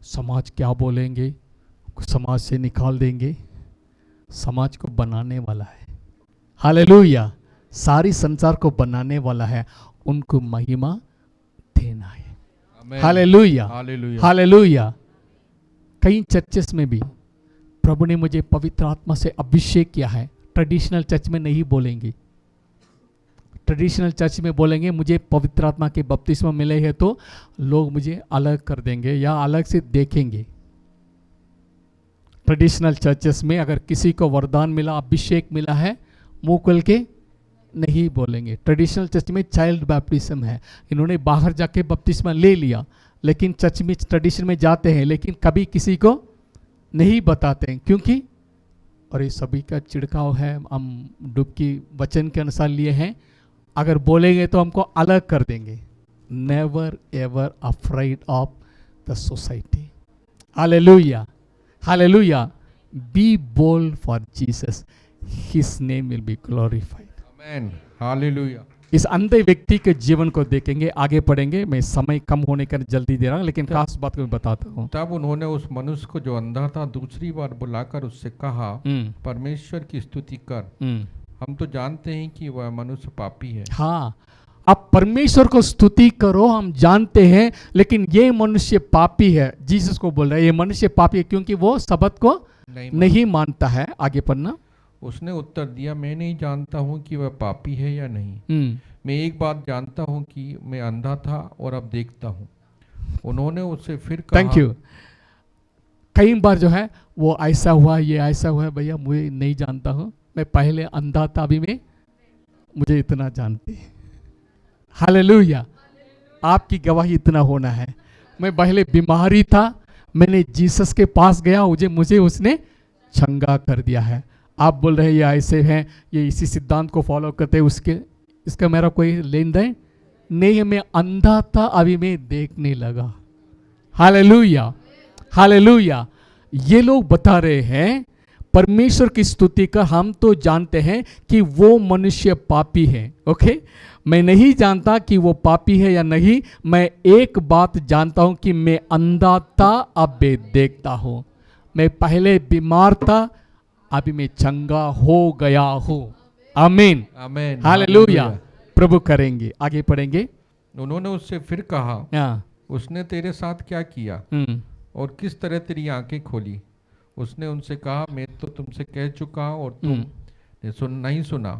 समाज क्या बोलेंगे, समाज से निकाल देंगे। समाज को बनाने वाला है, हालेलुया, सारी संसार को बनाने वाला है, उनको महिमा देना है। Hallelujah, hallelujah. कई चर्चेस में भी प्रभु ने मुझे पवित्र आत्मा से अभिषेक किया है। ट्रेडिशनल चर्च में नहीं बोलेंगे, ट्रेडिशनल चर्च में बोलेंगे मुझे पवित्र आत्मा के बपतिस्मा मिले हैं तो लोग मुझे अलग कर देंगे या अलग से देखेंगे। ट्रेडिशनल चर्चेस में अगर किसी को वरदान मिला, अभिषेक मिला है, मुंह खोल के नहीं बोलेंगे। ट्रेडिशनल चर्च में चाइल्ड बैप्टिज्म है, इन्होंने बाहर जाके बपतिस्मा ले लिया, लेकिन चर्च में ट्रेडिशन में जाते हैं लेकिन कभी किसी को नहीं बताते हैं, क्योंकि और ये सभी का छिड़काव है, हम डुबकी वचन के अनुसार लिए हैं, अगर बोलेंगे तो हमको अलग कर देंगे। Never ever afraid of the society. Hallelujah, hallelujah. Be bold for Jesus, his name will be glorified. Amen, hallelujah. इस अंधे व्यक्ति के जीवन को देखेंगे, आगे पढ़ेंगे। मैं समय कम होने का जल्दी दे रहा हूँ, लेकिन खास बात को बताता हूँ। तब उन्होंने उस मनुष्य को जो अंधा था दूसरी बार बुलाकर उससे कहा, परमेश्वर की स्तुति कर, हम तो जानते हैं कि वह मनुष्य पापी है। हाँ, अब परमेश्वर को स्तुति करो, हम जानते हैं, लेकिन ये मनुष्य पापी है। जीसस को बोल रहा है ये मनुष्य पापी है क्योंकि वो शब्द को नहीं मानता है। आगे पढ़ना। उसने उत्तर दिया, मैं नहीं जानता हूँ कि वह पापी है या नहीं। मैं एक बात जानता हूँ कि मैं अंधा था और अब देखता हूँ। उन्होंने उससे फिर कहा, थैंक यू। कई बार जो है वो ऐसा हुआ, ये ऐसा हुआ, भैया मुझे नहीं जानता हूँ, मैं पहले अंधा था, अभी मैं मुझे इतना जानते हैं। हालेलुया, आपकी गवाही इतना होना है। मैं पहले बीमारी था, मैंने जीसस के पास गया, मुझे उसने चंगा कर दिया है। आप बोल रहे हैं ये ऐसे हैं, ये इसी सिद्धांत को फॉलो करते हैं, इसका मेरा कोई लेन देन नहीं है। मैं अंधा था, अभी मैं देखने लगा। Hallelujah, hallelujah. ये लोग बता रहे हैं परमेश्वर की स्तुति कर। हम तो जानते हैं कि वो मनुष्य पापी है। ओके, मैं नहीं जानता कि वो पापी है या नहीं। मैं एक बात जानता हूं कि मैं अंधा था, अब मैं देखता हूं। मैं पहले बीमार था, अभी मैं चंगा हो गया हूं। आमीन, आमीन, हालेलुया। प्रभु करेंगे। आगे पढ़ेंगे। उन्होंने उससे फिर कहा, उसने तेरे साथ क्या किया और किस तरह तेरी आंखें खोली? उसने उनसे कहा, मैं तो तुमसे कह चुका और तुम नहीं सुना।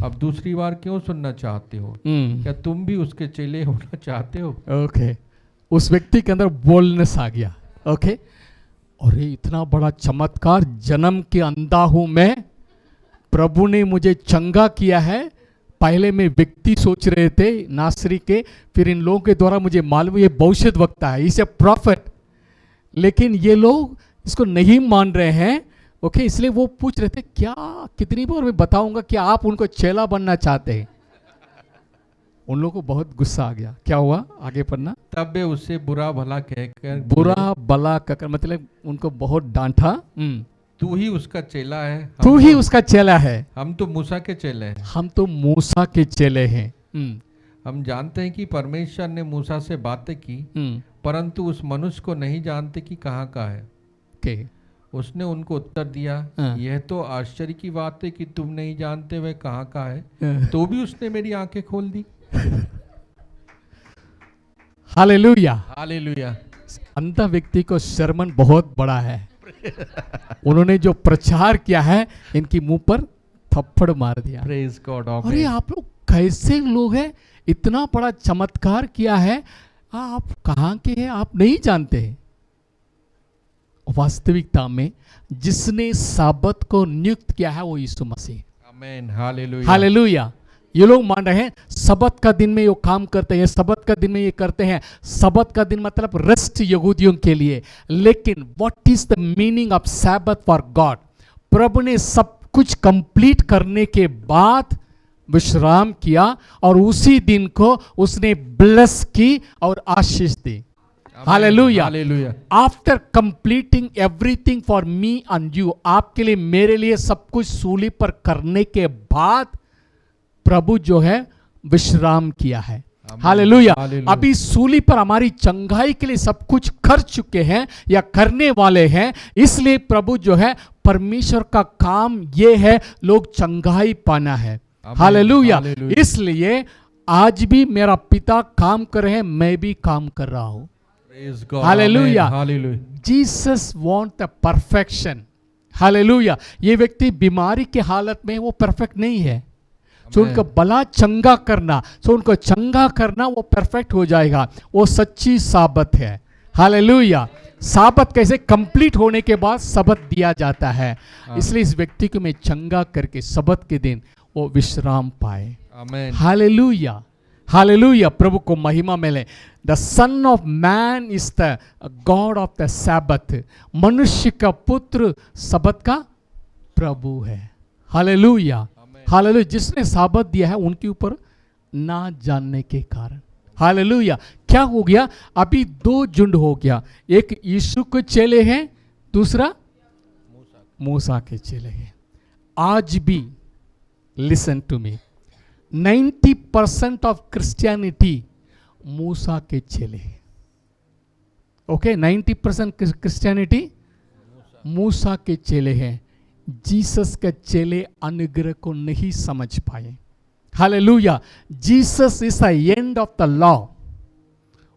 अब दूसरी बार क्यों सुनना चाहते हो? क्या तुम भी उसके चेले होना चाहते हो? ओके, उस व्यक्ति के अंदर बोलनेस आ गया। ओके, और ये इतना बड़ा चमत्कार, जन्म के अंधा हूं मैं, प्रभु ने मुझे चंगा किया है। पहले में व्यक्ति सोच रहे थे नासरी के, फिर इन लोगों के द्वारा मुझे मालूम ये भविष्य वक्ता है, इसे प्रॉफिट। लेकिन ये लोग इसको नहीं मान रहे हैं। ओके, इसलिए वो पूछ रहे थे, क्या कितनी बार मैं बताऊंगा कि आप उनको चेला बनना चाहते हैं? उन लोगों को बहुत गुस्सा आ गया। क्या हुआ? आगे पढ़ना। तब वे उससे बुरा भला कहकर, बुरा भला कहकर मतलब उनको बहुत डांटा। तू ही उसका चेला है, तू ही उसका चेला है, हम तो मूसा के चेले हैं। हम तो मूसा के चेले हैं। हम जानते हैं कि परमेश्वर ने मूसा से बातें की, परंतु उस मनुष्य को नहीं जानते कि कहाँ का है। उसने उनको उत्तर दिया, यह तो आश्चर्य की बात है कि तुम नहीं जानते वह कहाँ का है। तो भी उसने मेरी आंखें खोल दी। Hallelujah, hallelujah. अंधा व्यक्ति को शर्मन बहुत बड़ा है। उन्होंने जो प्रचार किया है, इनकी मुंह पर थप्पड़ मार दिया। Praise God. अरे आप लोग कैसे लोग हैं, इतना बड़ा चमत्कार किया है, आप कहाँ के हैं आप नहीं जानते हैं। वास्तविकता में जिसने साबत को नियुक्त किया है वो यीशु मसीह। आमीन, हालेलुया, हालेलुया। ये लोग मान रहे हैं सबत का दिन में ये काम करते हैं, सबत का दिन में ये करते हैं। सबत का दिन मतलब रेस्ट यहूदियों के लिए। लेकिन what is the meaning of Sabbath for God? प्रभु ने सब कुछ कंप्लीट करने के बाद विश्राम किया और उसी दिन को उसने ब्लेस की और आशीष दी। Hallelujah, hallelujah. After completing everything for me and you, आपके लिए मेरे लिए सब कुछ सूली पर करने के बाद प्रभु जो है विश्राम किया है। हालेलुया। अभी सूली पर हमारी चंगाई के लिए सब कुछ कर चुके हैं या करने वाले हैं। इसलिए प्रभु जो है, परमेश्वर का काम ये है लोग चंगाई पाना है। हालेलुया। इसलिए आज भी मेरा पिता काम कर रहे हैं, मैं भी काम कर रहा हूं। Hallelujah, Jesus want the perfection. Hallelujah. ये व्यक्ति बीमारी के हालत में वो परफेक्ट नहीं है, तो उनको भला चंगा करना, तो उनको चंगा करना, वो परफेक्ट हो जाएगा। वो सच्ची साबत है। हालेलुया। साबत कैसे कंप्लीट होने के बाद सबत दिया जाता है। इसलिए इस व्यक्ति को मैं चंगा करके सबत के दिन वो विश्राम पाए। आमीन, हालेलुया, हालेलुया। प्रभु को महिमा मिले। The son of man is the God of the Sabbath. मनुष्य का पुत्र सबत का प्रभु है। Hallelujah, hallelujah. जिसने साबत दिया है उनके ऊपर ना जानने के कारण। हालेलुया। क्या हो गया? अभी दो झुंड हो गया, एक यीशु के चेले हैं, दूसरा मूसा के चेले हैं। आज भी listen to me, 90% of Christianity Musa के चेले हैं। ओके, 90% क्रिश्चियनिटी मूसा के चेले हैं। जीसस के चेले अनुग्रह को नहीं समझ पाए। Hallelujah. Jesus is the end of the law.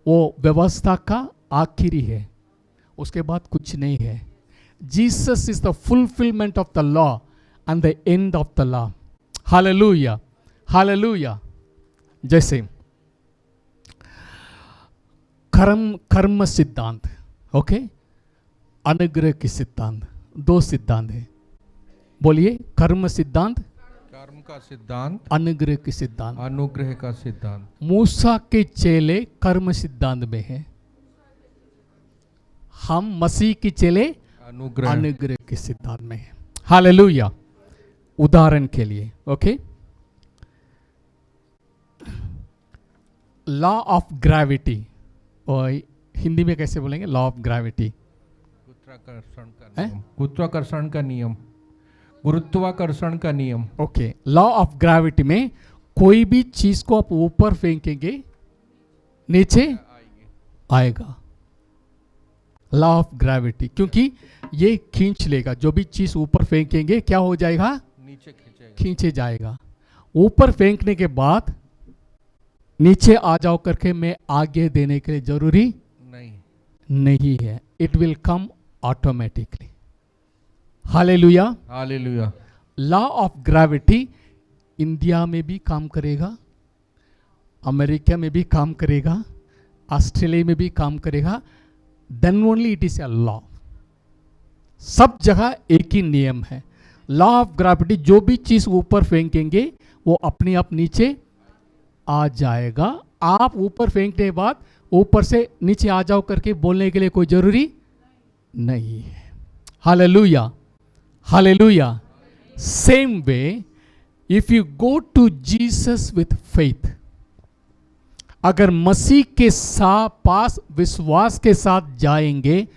वो व्यवस्था का आखिरी है, उसके बाद कुछ नहीं है। Jesus is the fulfilment of the law and the end of the law. Hallelujah, hallelujah. जैसे कर्म सिद्धांत, ओके, अनुग्रह की सिद्धांत, दो सिद्धांत है। बोलिए, कर्म सिद्धांत, कर्म का सिद्धांत, अनुग्रह के सिद्धांत। अनुग्रह का सिद्धांत। मूसा के चेले कर्म सिद्धांत में है, हम मसीह के चेले अनुग्रह के सिद्धांत में है। हालेलुया। उदाहरण के लिए, ओके, लॉ ऑफ ग्रेविटी, और हिंदी में कैसे बोलेंगे? लॉ ऑफ ग्रेविटी, गुरुत्वाकर्षण का नियम, गुरुत्वाकर्षण का नियम। ओके, लॉ ऑफ ग्रेविटी में कोई भी चीज को आप ऊपर फेंकेंगे नीचे आएगा। लॉ ऑफ ग्रेविटी, क्योंकि ये खींच लेगा, जो भी चीज ऊपर फेंकेंगे क्या हो जाएगा? नीचे खींचे जाएगा। ऊपर फेंकने के बाद नीचे आ जाओ करके मैं आगे देने के लिए जरूरी नहीं है। It will come automatically. Hallelujah, hallelujah. Law of gravity India में भी काम करेगा, अमेरिका में भी काम करेगा, ऑस्ट्रेलिया में भी काम करेगा। Then only it is a law. सब जगह एक ही नियम है। लॉ ऑफ ग्रेविटी, जो भी चीज ऊपर फेंकेंगे वो अपने आप नीचे आ जाएगा। आप ऊपर फेंकने के बाद ऊपर से नीचे आ जाओ करके बोलने के लिए कोई जरूरी नहीं है। Hallelujah, hallelujah. Same way, if you go to Jesus with faith, अगर मसीह के पास विश्वास के साथ जाएंगे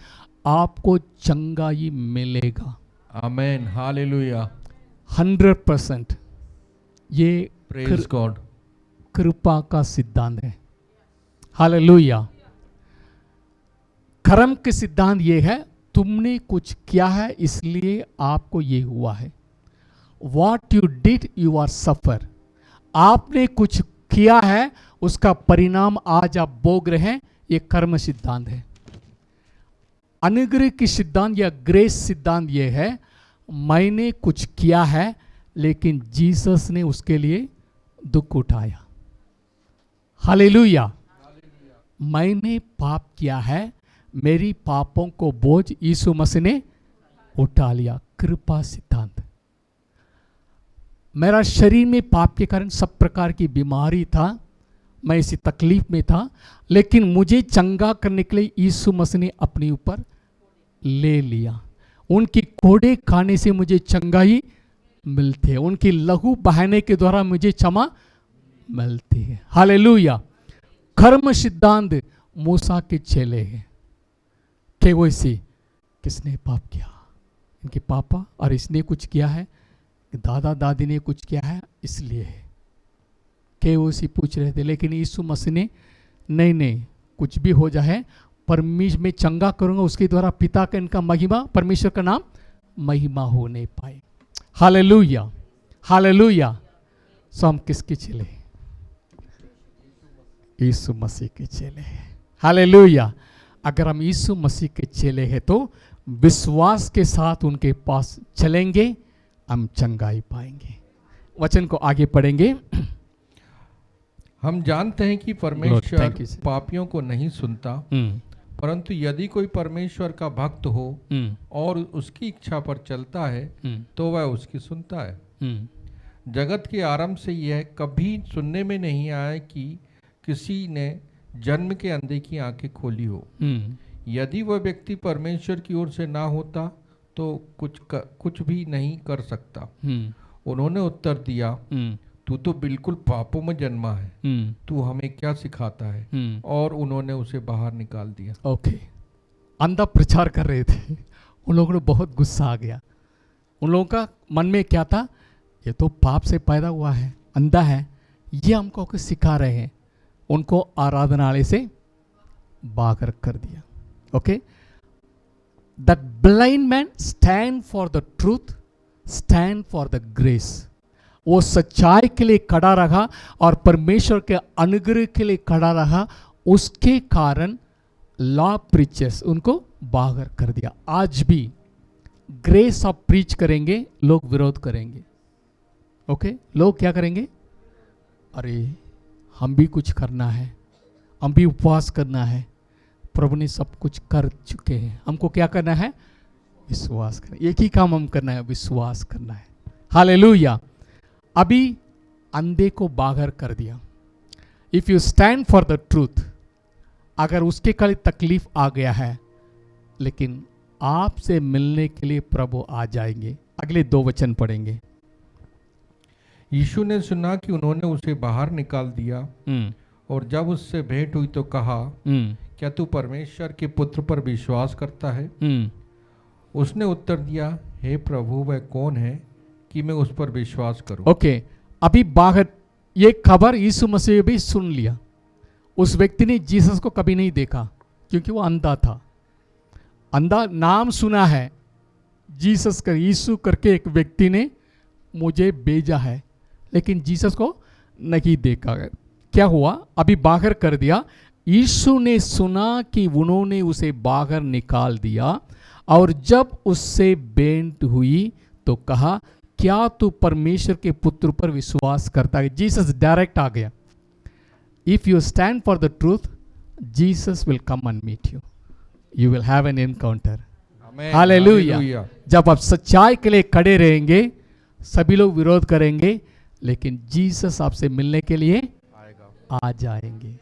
आपको चंगाई मिलेगा। आमेन, हालेलुया, 100%। ये प्रेज गॉड, कृपा का सिद्धांत है। हालेलुया। कर्म के सिद्धांत ये है, तुमने कुछ किया है इसलिए आपको ये हुआ है। What you did you are suffer। आपने कुछ किया है उसका परिणाम आज आप भोग रहे हैं। ये कर्म सिद्धांत है। अनुग्रह की सिद्धांत या ग्रेस सिद्धांत ये है, मैंने कुछ किया है लेकिन जीसस ने उसके लिए दुख उठाया। हालेलुया। मैंने पाप किया है, मेरी पापों को बोझ यीशु मसीह ने उठा लिया। कृपा सिद्धांत। मेरा शरीर में पाप के कारण सब प्रकार की बीमारी था, मैं इसी तकलीफ में था, लेकिन मुझे चंगा करने के लिए यीशु मसीह ने अपने ऊपर ले लिया। उनकी कोड़े खाने से मुझे चंगाई मिलती है, उनकी लहू बहाने के द्वारा मुझे क्षमा मिलती है। हालेलुया। कर्म सिद्धांत मूसा के चेले हैं। केओसी, किसने पाप किया? इनके पापा, और इसने कुछ किया है, दादा दादी ने कुछ किया है, इसलिए है। केओसी पूछ रहे थे, लेकिन यीशु मसीह ने नहीं, कुछ भी हो जाए परमेश्वर में चंगा करूंगा, उसके द्वारा पिता का इनका महिमा, परमेश्वर का नाम महिमा हो नहीं पाए। Hallelujah, hallelujah. सो हम किसके चेले? यीशु मसीह के चेले हैं। हालेलुया। अगर हम यीशु मसीह के चेले हैं तो विश्वास के साथ उनके पास चलेंगे, हम चंगाई पाएंगे। वचन को आगे पढ़ेंगे। हम जानते हैं कि परमेश्वर पापियों को नहीं सुनता, परंतु यदि कोई परमेश्वर का भक्त हो और उसकी इच्छा पर चलता है तो वह उसकी सुनता है। जगत के आरंभ से यह कभी सुनने में नहीं आया कि किसी ने जन्म के अंधे की आंखें खोली हो। यदि वह व्यक्ति परमेश्वर की ओर से ना होता तो कुछ भी नहीं कर सकता। उन्होंने उत्तर दिया, तू तो बिल्कुल पापों में जन्मा है, तू हमें क्या सिखाता है? और उन्होंने उसे बाहर निकाल दिया। ओके, अंधा प्रचार कर रहे थे, उन लोगों को बहुत गुस्सा आ गया। उन लोगों का मन में क्या था? ये तो पाप से पैदा हुआ है, अंधा है, ये हमको कुछ सिखा रहे हैं। उनको आराधनालय से बाहर कर दिया। Okay, that blind man stand for the truth, stand for the grace. वो सच्चाई के लिए खड़ा रहा और परमेश्वर के अनुग्रह के लिए खड़ा रहा। उसके कारण लॉ प्रीचर्स उनको बाहर कर दिया। आज भी ग्रेस आप प्रीच करेंगे, लोग विरोध करेंगे। ओके, लोग क्या करेंगे? अरे हम भी कुछ करना है, हम भी उपवास करना है, प्रभु ने सब कुछ कर चुके हैं, हमको क्या करना है? विश्वास करना। एक ही काम हम करना है, विश्वास करना है। हालेलुया। अभी अंधे को बाहर कर दिया। If you stand for the truth, अगर उसके कल तकलीफ आ गया है, लेकिन आपसे मिलने के लिए प्रभु आ जाएंगे। अगले 2 वचन पढ़ेंगे। यीशु ने सुना कि उन्होंने उसे बाहर निकाल दिया, और जब उससे भेंट हुई तो कहा, क्या तू परमेश्वर के पुत्र पर विश्वास करता है? उसने उत्तर दिया, हे प्रभु, वह कौन है कि मैं उस पर विश्वास करूं? ओके, अभी बाहर ये खबर यीशु मसीह भी सुन लिया। उस व्यक्ति ने जीसस को कभी नहीं देखा क्योंकि वो अंधा था। अंधा नाम सुना है, जीसस का, यीशु करके एक व्यक्ति ने मुझे भेजा है, लेकिन जीसस को नहीं देखा। क्या हुआ? अभी बाहर कर दिया। यीशु ने सुना कि उन्होंने उसे बाहर निकाल दिया, और जब उससे भेंट हुई तो कहा, क्या तू परमेश्वर के पुत्र पर विश्वास करता है? जीसस डायरेक्ट आ गया। If you stand for the truth, Jesus will come and meet you, you will have an encounter. Hallelujah. जब आप सच्चाई के लिए खड़े रहेंगे, सभी लोग विरोध करेंगे, लेकिन जीसस आपसे मिलने के लिए आ जाएंगे।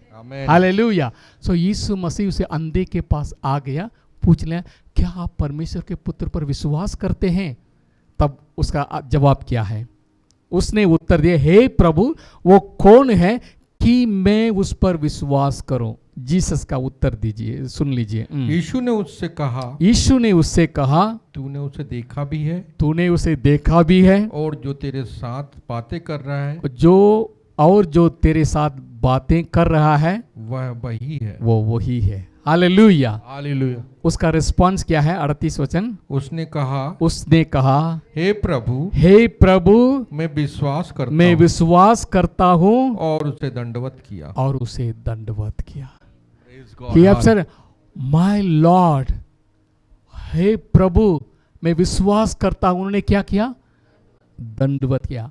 हालेलुया। सो यीशु मसीह उसे अंधे के पास आ गया, पूछ लिया, क्या आप परमेश्वर के पुत्र पर विश्वास करते हैं? तब उसका जवाब क्या है? उसने उत्तर दिया, हे प्रभु, वो कौन है कि मैं उस पर विश्वास करूं? जीसस का उत्तर दीजिए, सुन लीजिए। यीशु ने उससे कहा, तूने उसे देखा भी है? तूने उसे देखा भी है, और जो तेरे साथ बातें कर रहा है, वह वही है। वो वही है। हालेलुया। हालेलुया। उसका रिस्पांस क्या है? 38 वचन। उसने कहा, हे प्रभु, मैं विश्वास करता हूँ, और उसे दंडवत किया। He said, My Lord, हे प्रभु, मैं विश्वास करता हूं। उन्होंने क्या किया? दंडवत किया।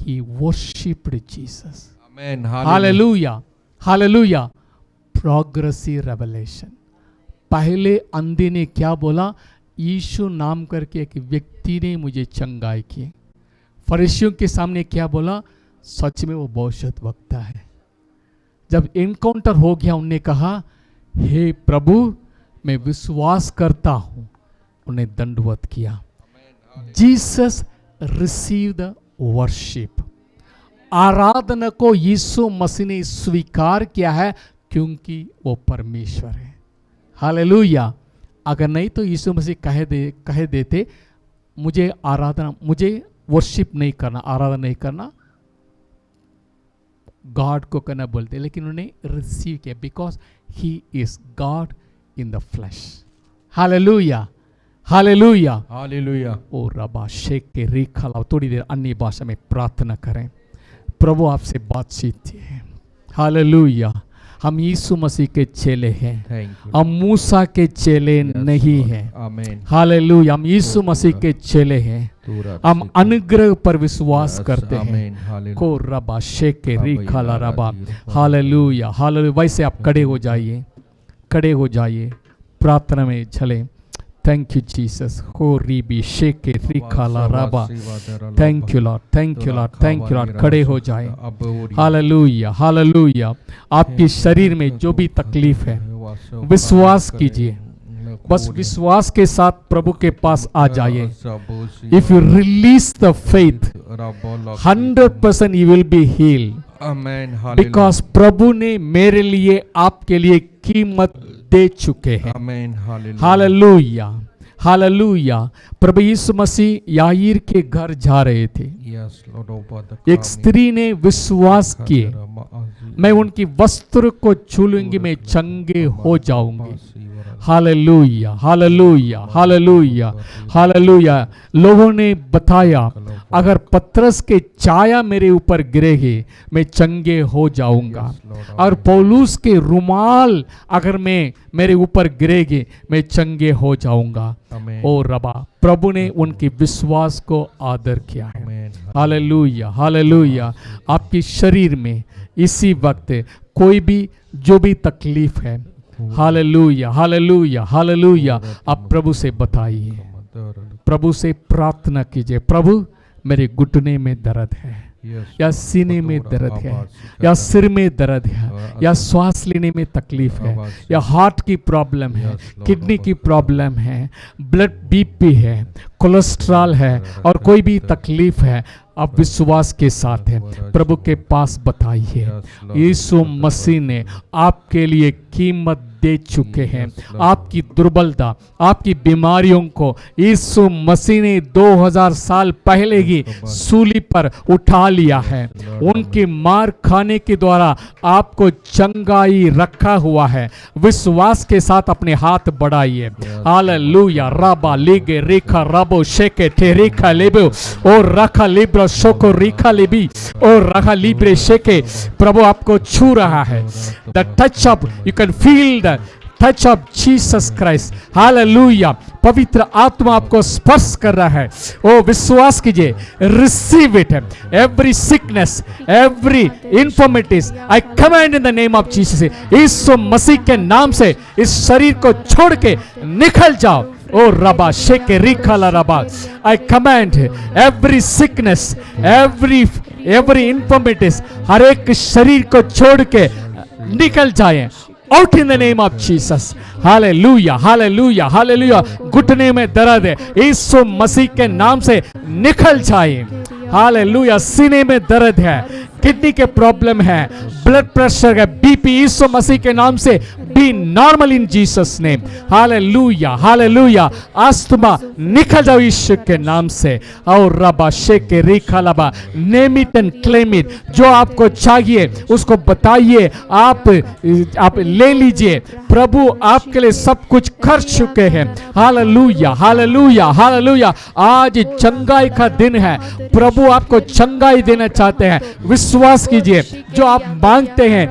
He worshipped Jesus. Amen. Hallelujah. Hallelujah. Progressive revelation. पहले अंधे ने क्या बोला? यीशु नाम करके एक व्यक्ति ने मुझे चंगाई की। फरीसियों के सामने क्या बोला? सच में वो भविष्यद्वक्ता वक्ता है। जब एनकाउंटर हो गया, उन्होंने कहा, हे प्रभु, मैं विश्वास करता हूं। उन्हें दंडवत किया। Jesus receive the worship. आराधना को यीशु मसीह ने स्वीकार किया है, क्योंकि वो परमेश्वर है। हालेलुया। अगर नहीं तो यीशु मसीह कह देते, मुझे वर्शिप नहीं करना, आराधना नहीं करना, गॉड को करना बोलते, लेकिन उन्होंने रिसीव किया, because he is God in the flesh. Hallelujah. Hallelujah. Hallelujah. ओ रबा शेक के रिखला। थोड़ी देर अन्य भाषा में प्रार्थना करें, प्रभु आपसे बातचीत है। हालेलुया। हम यीशु मसीह के चेले हैं, हम मूसा के चेले नहीं हैं। हालेलुया। हम यीशु मसीह के चेले हैं, हम अनुग्रह पर विश्वास करते हैं। को रबा शेक के रिखला रबा। हालेलुया। हालेलुया। वैसे आप खड़े हो जाइए, प्रार्थना में चले। Thank you Jesus. हो रीबी शेक के रिखला रबा। Thank you lord, thank you lord, thank you Lord. खड़े हो जाए। हालेलुया। हालेलुया। आपके शरीर में जो भी तकलीफ है, विश्वास कीजिए, बस विश्वास के साथ प्रभु के पास आ जाइए। If you release the faith, 100% you will be healed, because प्रभु ने मेरे लिए, आपके लिए कीमत दे चुके हैं। हालेलुया। हालेलुया। प्रभु यीशु मसीह याईर के घर जा रहे थे। एक स्त्री ने विश्वास किए, मैं उनकी वस्त्र को छू लूंगी, मैं चंगे हो जाऊंगी। हालेलुया। हालेलुया। हालेलुया। हालेलुया। लोगों ने बताया, अगर पतरस के छाया मेरे ऊपर गिरेगी, मैं चंगे हो जाऊंगा। और पौलुस के रुमाल अगर मेरे ऊपर गिरेगी, मैं चंगे हो जाऊंगा। ओ रबा, प्रभु ने उनके विश्वास को आदर किया है। हालेलुया। हालेलुया। आपके शरीर में इसी वक्त कोई भी जो भी तकलीफ है, हालेलुया। हालेलुया। हालेलुया। आप प्रभु से बताइए, प्रभु से प्रार्थना कीजिए, प्रभु मेरे घुटने में दर्द है, या सीने में दर्द है, या सिर में दर्द है, या श्वास लेने में तकलीफ है, या हार्ट की प्रॉब्लम है, किडनी की प्रॉब्लम है, ब्लड बीपी है, कोलेस्ट्रॉल है, और कोई भी तकलीफ है, आप विश्वास के साथ हैं, प्रभु के पास बताइए। यीशु मसीह ने आपके लिए कीमत दे चुके हैं। आपकी दुर्बलता, आपकी बीमारियों को यीशु मसीह ने 2000 साल पहले ही सूली पर उठा लिया है। उनकी मार खाने के द्वारा आपको चंगाई रखा हुआ है। विश्वास के साथ अपने हाथ बढ़ाइए। हालेलुया। राबा लेगे रेखा राबो शेके टेरेखा लेबो और रखा लिब्रो शोको रेखा लेबी और रखा लिब्रे शेके। प्रभु आपको छू रहा है। The touch of, you can feel the touch of Jesus Christ. Hallelujah. पवित्र आत्मा आपको स्पर्श कर रहा है। ओ विश्वास कीजिए, receive it. Every sickness, every infirmities, I command in the name of Jesus. यीशु मसीह के नाम से इस शरीर को छोड़ के निकल जाओ। ओ रबा शेके रिखाला रबा, I command every sickness, every infirmities, हर एक शरीर को छोड़ के निकल जाए। Out in the name of Jesus. Hallelujah, hallelujah, hallelujah. घुटने में दर्द है, यीशु मसीह के नाम से निकल जाए। हालेलुया। सीने में दर्द है, किडनी के प्रॉब्लम है, ब्लड प्रेशर है, बीपी, यीशु मसीह के नाम से बी नॉर्मल इन Jesus name. Hallelujah, hallelujah. Asthma निकल जाओ यीशु के नाम से। और रबा शेके रेखा लबा, name it and claim it. जो आपको चाहिए उसको बताइए, आप ले लीजिए। प्रभु आपके लिए सब कुछ कर चुके हैं। Hallelujah, hallelujah, hallelujah. आज चंगाई का दिन है। प्रभु आपको चंगाई देना चाहते हैं। विश्वास कीजिए, जो आप मांगते हैं,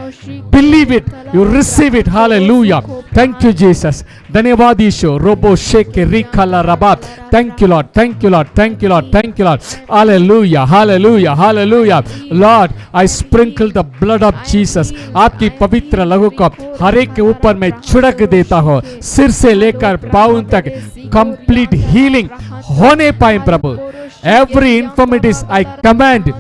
believe it, you receive it. Hallelujah. Thank you Jesus. धन्यवाद यीशु। रोबो शेके रिखाला रबा। Thank you lord, thank you lord, thank you lord, thank you Lord. Hallelujah, hallelujah, hallelujah. Lord, I sprinkle the blood of Jesus. आपकी पवित्र लहू को हर एक के ऊपर मैं छिड़क देता हूं, सिर से लेकर पांव तक कंप्लीट हीलिंग होने पाए प्रभु। Every infirmities I command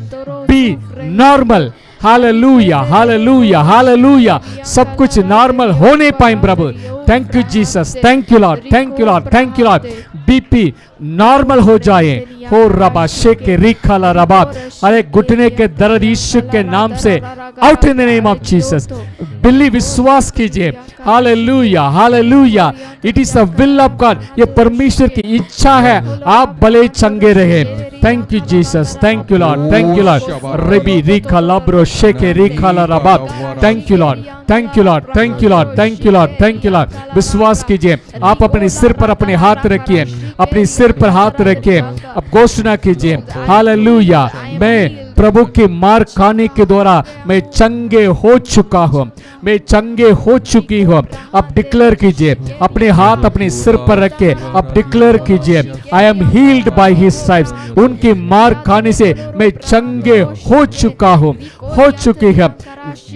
be normal. Hallelujah, hallelujah, hallelujah. सब कुछ नॉर्मल होने पाए प्रभु। Thank you Jesus, thank you lord, thank you lord, thank you lord. BP normal हो जाए। हो रबा शेके रिखाला रबा। अरे घुटने के दर्द यीशु के नाम से out in the name of Jesus. Believe, विश्वास कीजिए। Hallelujah, hallelujah. It is the will of God. ये परमेश्वर की इच्छा है आप भले चंगे रहे। Thank you Jesus, thank you lord, thank you lord. रेबी रिखा लब्रो शेके रिखाला रबा। Thank you lord, thank you lord, thank you lord, thank you lord, thank you lord. विश्वास कीजिए। आप अपने सिर पर अपने हाथ रखिए, अपने सिर पर हाथ रखिए। अब घोषणा कीजिए, हालेलुया, मैं प्रभु की मार खाने के द्वारा मैं चंगे हो चुका हूं, मैं चंगे हो चुकी हूं। अब डिक्लेयर कीजिए, अपने हाथ अपने सिर पर रख के अब डिक्लेयर कीजिए, I am heeled by his stripes. उनकी मार खाने से मैं चंगे हो चुका हूं, हो चुकी है।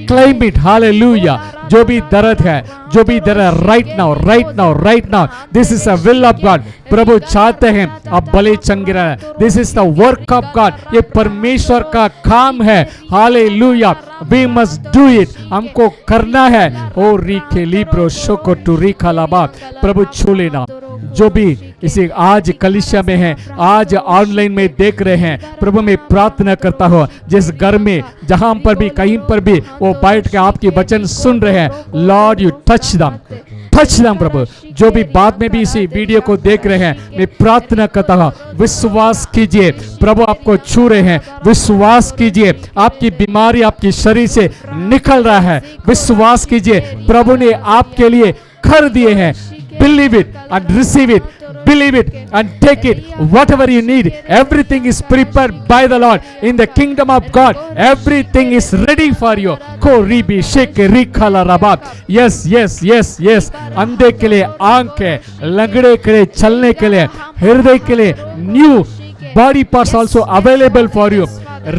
Claim it. हालेलुया। जो भी दर्द है, जो भी दर्द, right now, right now, right now, this is the will of God. प्रभु चाहते हैं आप भले चंगे रहे। This is the work of God. ये परमेश्वर का काम है। Hallelujah. We must do it. हमको करना है। ओ रिखे लिब्रो शोको टू रिखा लाबा। प्रभु छू लेना। जो भी इसे आज कलीसिया में है, आज ऑनलाइन में देख रहे हैं, प्रभु मैं प्रार्थना करता हूँ, जिस घर में जहां पर भी कहीं पर भी वो बैठ के आपके वचन सुन रहे हैं, लॉर्ड यू टच दम, टच दम प्रभु। जो भी बाद में भी इसी वीडियो को देख रहे हैं, मैं प्रार्थना करता हूँ, विश्वास कीजिए प्रभु आपको छू रहे हैं। विश्वास कीजिए आपकी बीमारी आपकी शरीर से निकल रहा है। विश्वास कीजिए प्रभु ने आपके लिए कर दिए हैं। Believe it and receive it. Believe it and take it. Whatever you need, everything is prepared by the Lord in the kingdom of God. Everything is ready for you. Ko ribi shake rikhala rabat. Yes, yes, yes, yes. अंधे के लिए आंख है, लंगड़े के लिए चलने के लिए, हृदय के लिए new body parts also available for you.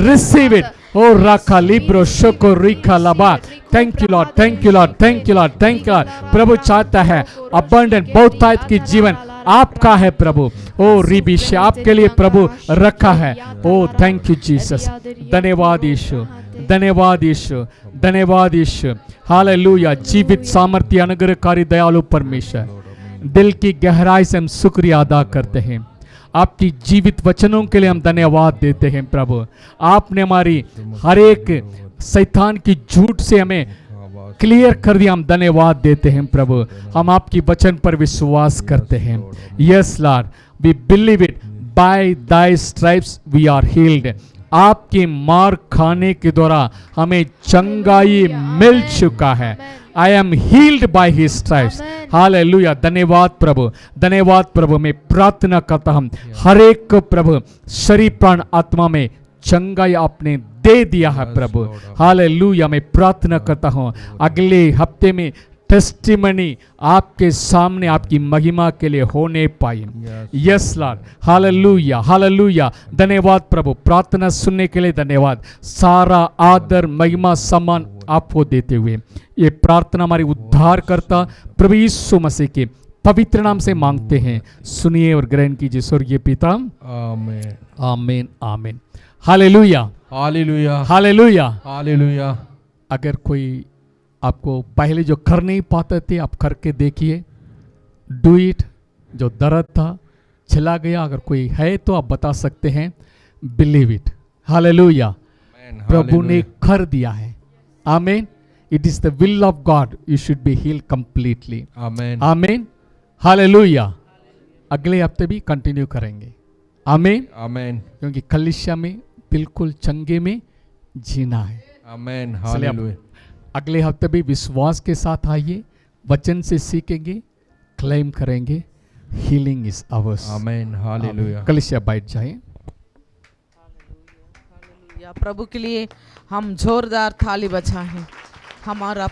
Receive it. Oh raka libro shoko rika laba. Thank you Lord, thank you Lord, thank you Lord, thank you Lord. प्रभु चाहता है abundant बहुतायत की जीवन आपका है प्रभु। ओ रिबिश आपके लिए प्रभु रखा है। ओ थैंक यू जीसस, धन्यवाद यीशु, धन्यवाद यीशु, धन्यवाद यीशु। हालेलुया। जीवित सामर्थ्य अनुग्रहकारी दयालु परमेश्वर, दिल की गहराई से हम शुक्रिया अदा करते हैं। आपकी जीवित वचनों के लिए हम धन्यवाद देते हैं प्रभु। आपने हमारी हर एक शैतान की झूठ से हमें क्लियर कर दिया, हम धन्यवाद देते हैं प्रभु। हम आपकी वचन पर विश्वास करते हैं। Yes Lord, we believe it, by thy stripes we are healed. आपके मार खाने के द्वारा हमें चंगाई मिल चुका है। I am heeled by his stripes. Hallelujah. धन्यवाद प्रभु, धन्यवाद प्रभु। मैं प्रार्थना करता हूं हर एक को प्रभु शरीर प्राण आत्मा में चंगाई आपने दे दिया है प्रभु। हालेलुया। मैं प्रार्थना करता हूं अगले हफ्ते में टेस्टिमनी आपके सामने आपकी महिमा के लिए होने पाए। Yes Lord, hallelujah, hallelujah. धन्यवाद प्रभु, प्रार्थना सुनने के लिए धन्यवाद। सारा आदर महिमा सम्मान आपको देते हुए ये प्रार्थना हमारी उद्धार करता प्रभु यीशु मसीह के पवित्र नाम से मांगते हैं। सुनिए और ग्रहण कीजिए स्वर्गीय पिता। आमीन, आमीन, आमीन। Hallelujah, hallelujah, hallelujah, hallelujah. अगर कोई आपको पहले जो कर नहीं पाते थे आप करके देखिए। Do it. जो दर्द था चला गया। अगर कोई है तो आप बता सकते हैं। Believe it. हालेलुया। प्रभु ने कर दिया है। आमीन। It is the will of God, you should be heeled completely. आमीन, आमीन, हालेलुया। अगले हफ्ते भी कंटिन्यू करेंगे। आमीन, आमीन, क्योंकि कलीसिया में बिल्कुल चंगे में जीना है। आमीन, हालेलुया। अगले हफ्ते भी विश्वास के साथ आइए, वचन से सीखेंगे, क्लेम करेंगे। Healing is ours. आमीन, हालेलुया। कलीसिया बैठ जाए। प्रभु के लिए हम जोरदार थाली बजाएं। हमारा